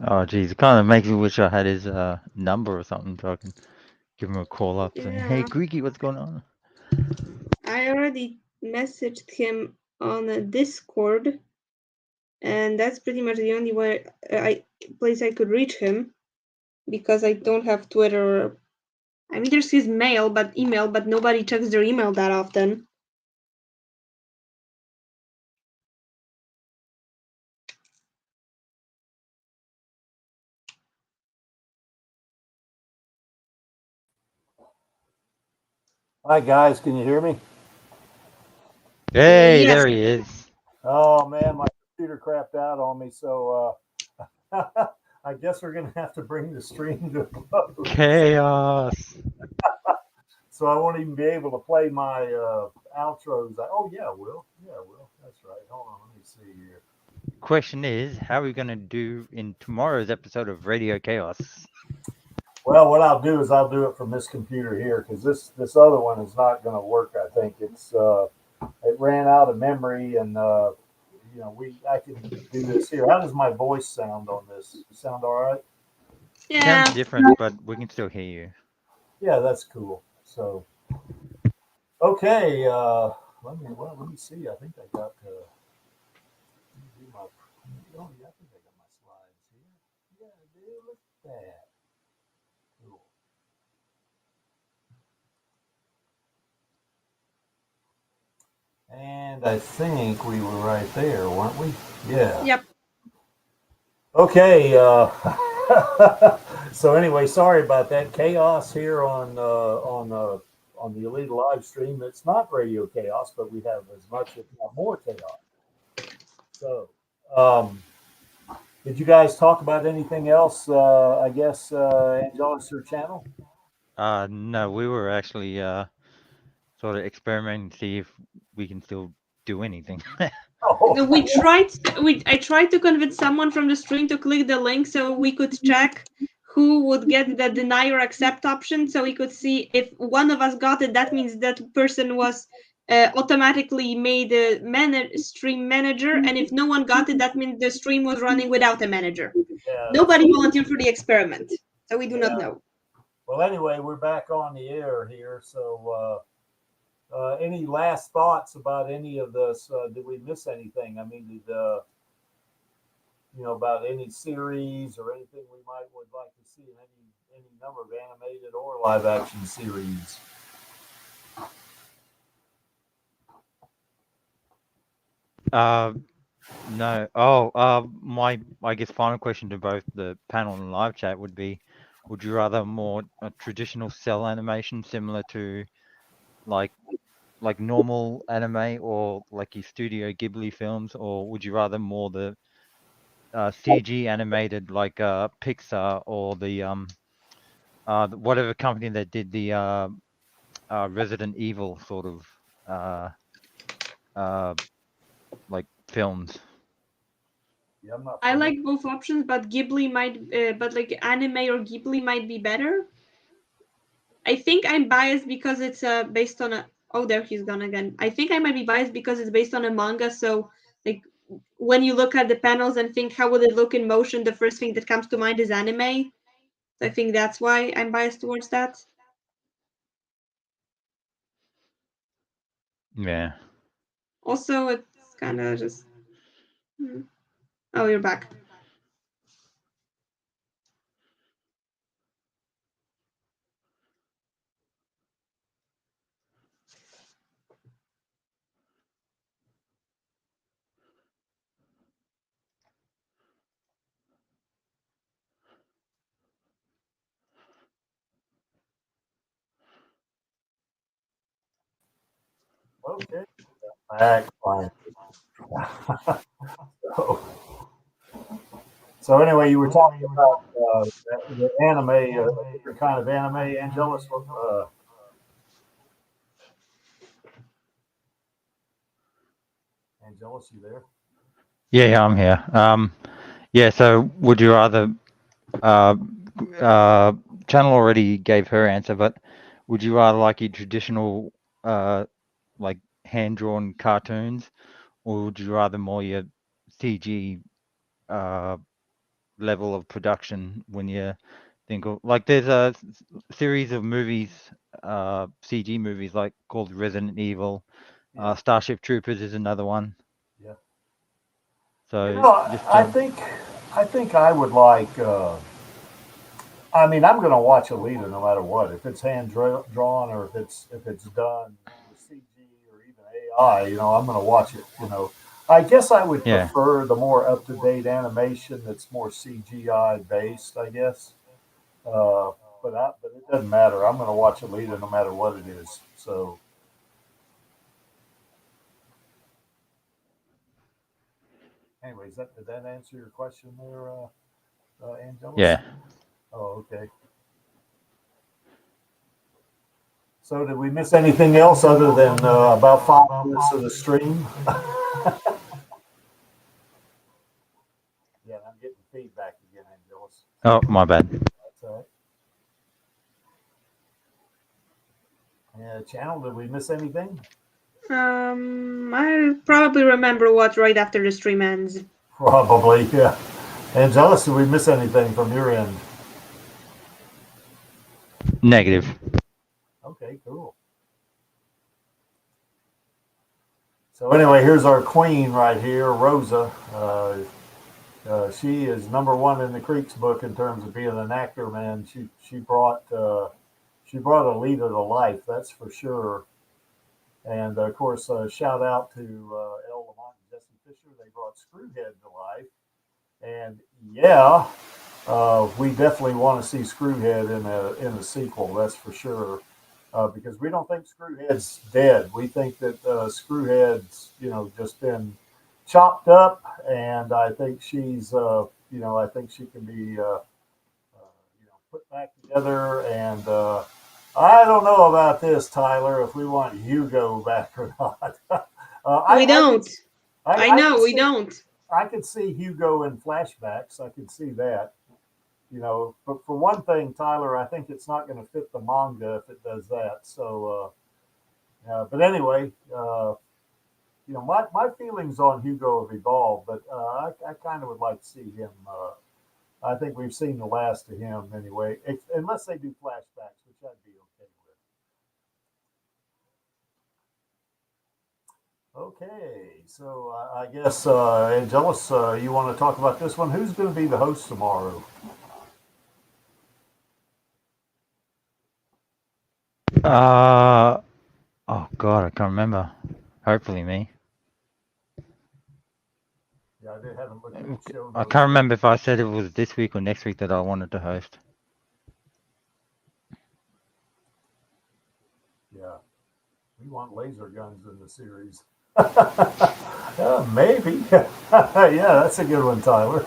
Oh, geez, it kind of makes me wish I had his number or something so I can give him a call up saying, "Hey, Greeky, what's going on?"
I already messaged him on a Discord, and that's pretty much the only place I could reach him, because I don't have Twitter. I mean, there's his email, but nobody checks their email that often.
Hi guys, can you hear me?
Hey,
Yes.
there he is.
Oh man, my computer crapped out on me, so I guess we're gonna have to bring the stream to a close.
Chaos.
So I won't even be able to play my outros. Oh yeah, Will. Yeah, Will. That's right. Hold on, let me see here.
Question is, how are we going to do in tomorrow's episode of Radio Chaos?
Well, what I'll do is I'll do it from this computer here because this other one is not going to work. I think it ran out of memory, and I can do this here. How does my voice sound on this? Sound all right?
Yeah.
Sounds different, but we can still hear you.
Yeah, that's cool. So, okay, let me see. I think I got do my. Oh yeah, I think I got my slides here. Yeah, I do. Look at that. Cool. And I think we were right there, weren't we? Yeah.
Yep.
Okay. So anyway, sorry about that chaos here on the Alita live stream. It's not radio chaos, but we have as much, if not more, chaos. So, did you guys talk about anything else? I guess Angelus, your channel.
No, we were actually sort of experimenting to see if we can still do anything.
Oh,
I tried to convince someone from the stream to click the link so we could check who would get the deny or accept option, so we could see if one of us got it. That means that person was automatically made a stream manager, and if no one got it, that means the stream was running without a manager.
yeah.
Nobody volunteered for the experiment, so we do not
Yeah.
know.
Well, anyway, we're back on the air here. So, any last thoughts about any of this? Did we miss anything? I mean, about any series or anything we would like to see in any number of animated or live action series?
No. My I guess final question to both the panel and live chat would be: would you rather more a traditional cell animation similar to like normal anime or like your Studio Ghibli films, or would you rather more the CG animated like Pixar or the whatever company that did the Resident Evil sort of like films?
Yeah, I'm not.
I like both options, but like anime or Ghibli might be better. I think I'm biased because it's based on a. Oh, there he's gone again. I think I might be biased because it's based on a manga. So, like, when you look at the panels and think how would it look in motion, the first thing that comes to mind is anime. So I think that's why I'm biased towards that.
Yeah.
Also, it's kind of just. Oh, you're back.
Okay. Back. Fine. So anyway, you were talking about the anime, your kind of anime, Angelus. Angelus, you there?
Yeah, I'm here. Yeah. So, would you rather? Channel already gave her answer, but would you rather like your traditional, like hand drawn cartoons, or would you rather more your CG level of production when you think of like there's a series of movies, CG movies like called Resident Evil,
Yeah.
Starship Troopers is another one.
Yeah.
So just
I think I would like. I mean, I'm going to watch Alita no matter what. If it's hand drawn or if it's done with CG or even AI, I'm going to watch it. I guess I would prefer the more up to date animation that's more CGI based. I guess, but it doesn't matter. I'm going to watch Alita no matter what it is. So. Anyways, did that answer your question there, Angelus?
Yeah.
Oh, okay. So did we miss anything else other than about 5 minutes of the stream? Yeah, I'm getting feedback again, Angelus.
Oh, my bad.
That's all right. Yeah, channel, did we miss anything?
I'll probably remember what right after the stream ends.
Probably, yeah. Angelus, did we miss anything from your end?
Negative.
Okay, cool. So anyway, here's our queen right here, Rosa. She is #1 in the Creeks book in terms of being an actor, man. She brought Alita to life, that's for sure. And of course, shout out to El Lamont and Jesse Fisher. They brought Screwhead to life. And yeah, we definitely want to see Screwhead in a sequel, that's for sure. Because we don't think Screwhead's dead. We think that Screwhead's, just been chopped up, and I think she's, I think she can be, put back together. And I don't know about this, Tyler, if we want Hugo back or not.
We don't. I know, we
see,
don't.
I could see Hugo in flashbacks. I could see that. But for one thing, Tyler, I think it's not going to fit the manga if it does that. So, but anyway, my feelings on Hugo have evolved, but I kind of would like to see him. I think we've seen the last of him anyway, unless they do flashbacks, which I'd be okay with. Okay, so I guess, Angelus, you want to talk about this one? Who's going to be the host tomorrow?
Oh God, I can't remember. Hopefully me.
Yeah, I haven't looked at the show
I
notes.
can't remember if I said it was this week or next week that I wanted to host.
Yeah, we want laser guns in the series. Maybe. Yeah, that's a good one, Tyler.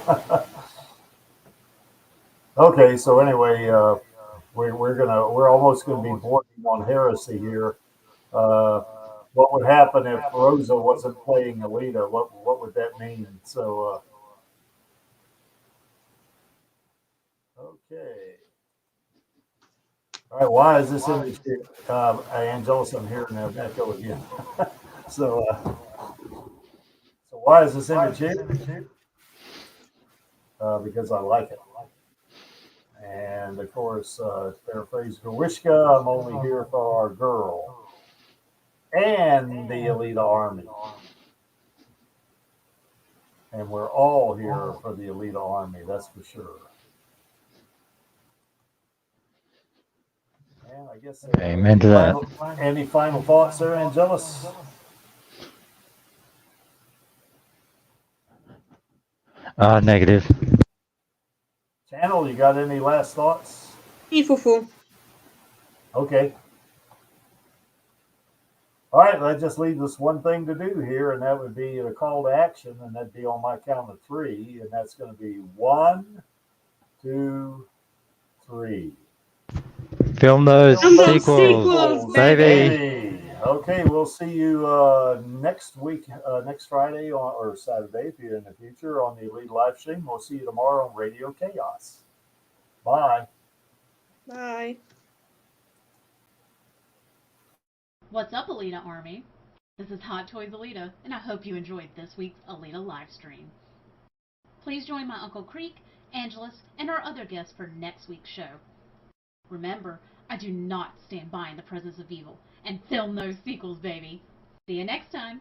Okay, so anyway, we're almost gonna be bordering on heresy here. What would happen if Rosa wasn't playing Alita? What would that mean? So, okay. All right, why is this image here? Angelus, I'm hearing an echo again. So, so why is this image here? Because I like it. And of course, paraphrase Gawishka, I'm only here for our girl and the Alita Army. And we're all here for the Alita Army, that's for sure. And I guess
Amen to that.
Any final thoughts there, Angelus?
Negative.
Channel, you got any last thoughts?
Fufu.
Okay. All right, that just leaves us one thing to do here, and that would be a call to action, and that'd be on my count of 3, and that's going to be 1, 2, 3.
Film those
sequels,
baby.
Okay, we'll see you next week, next Friday or Saturday if you're in the future on the Elite live stream. We'll see you tomorrow on Radio Chaos. Bye.
Bye.
What's up, Alita Army? This is Hot Toys Alita, and I hope you enjoyed this week's Alita livestream. Please join my Uncle Creek, Angelus, and our other guests for next week's show. Remember, I do not stand by in the presence of evil, and film those sequels, baby. See you next time.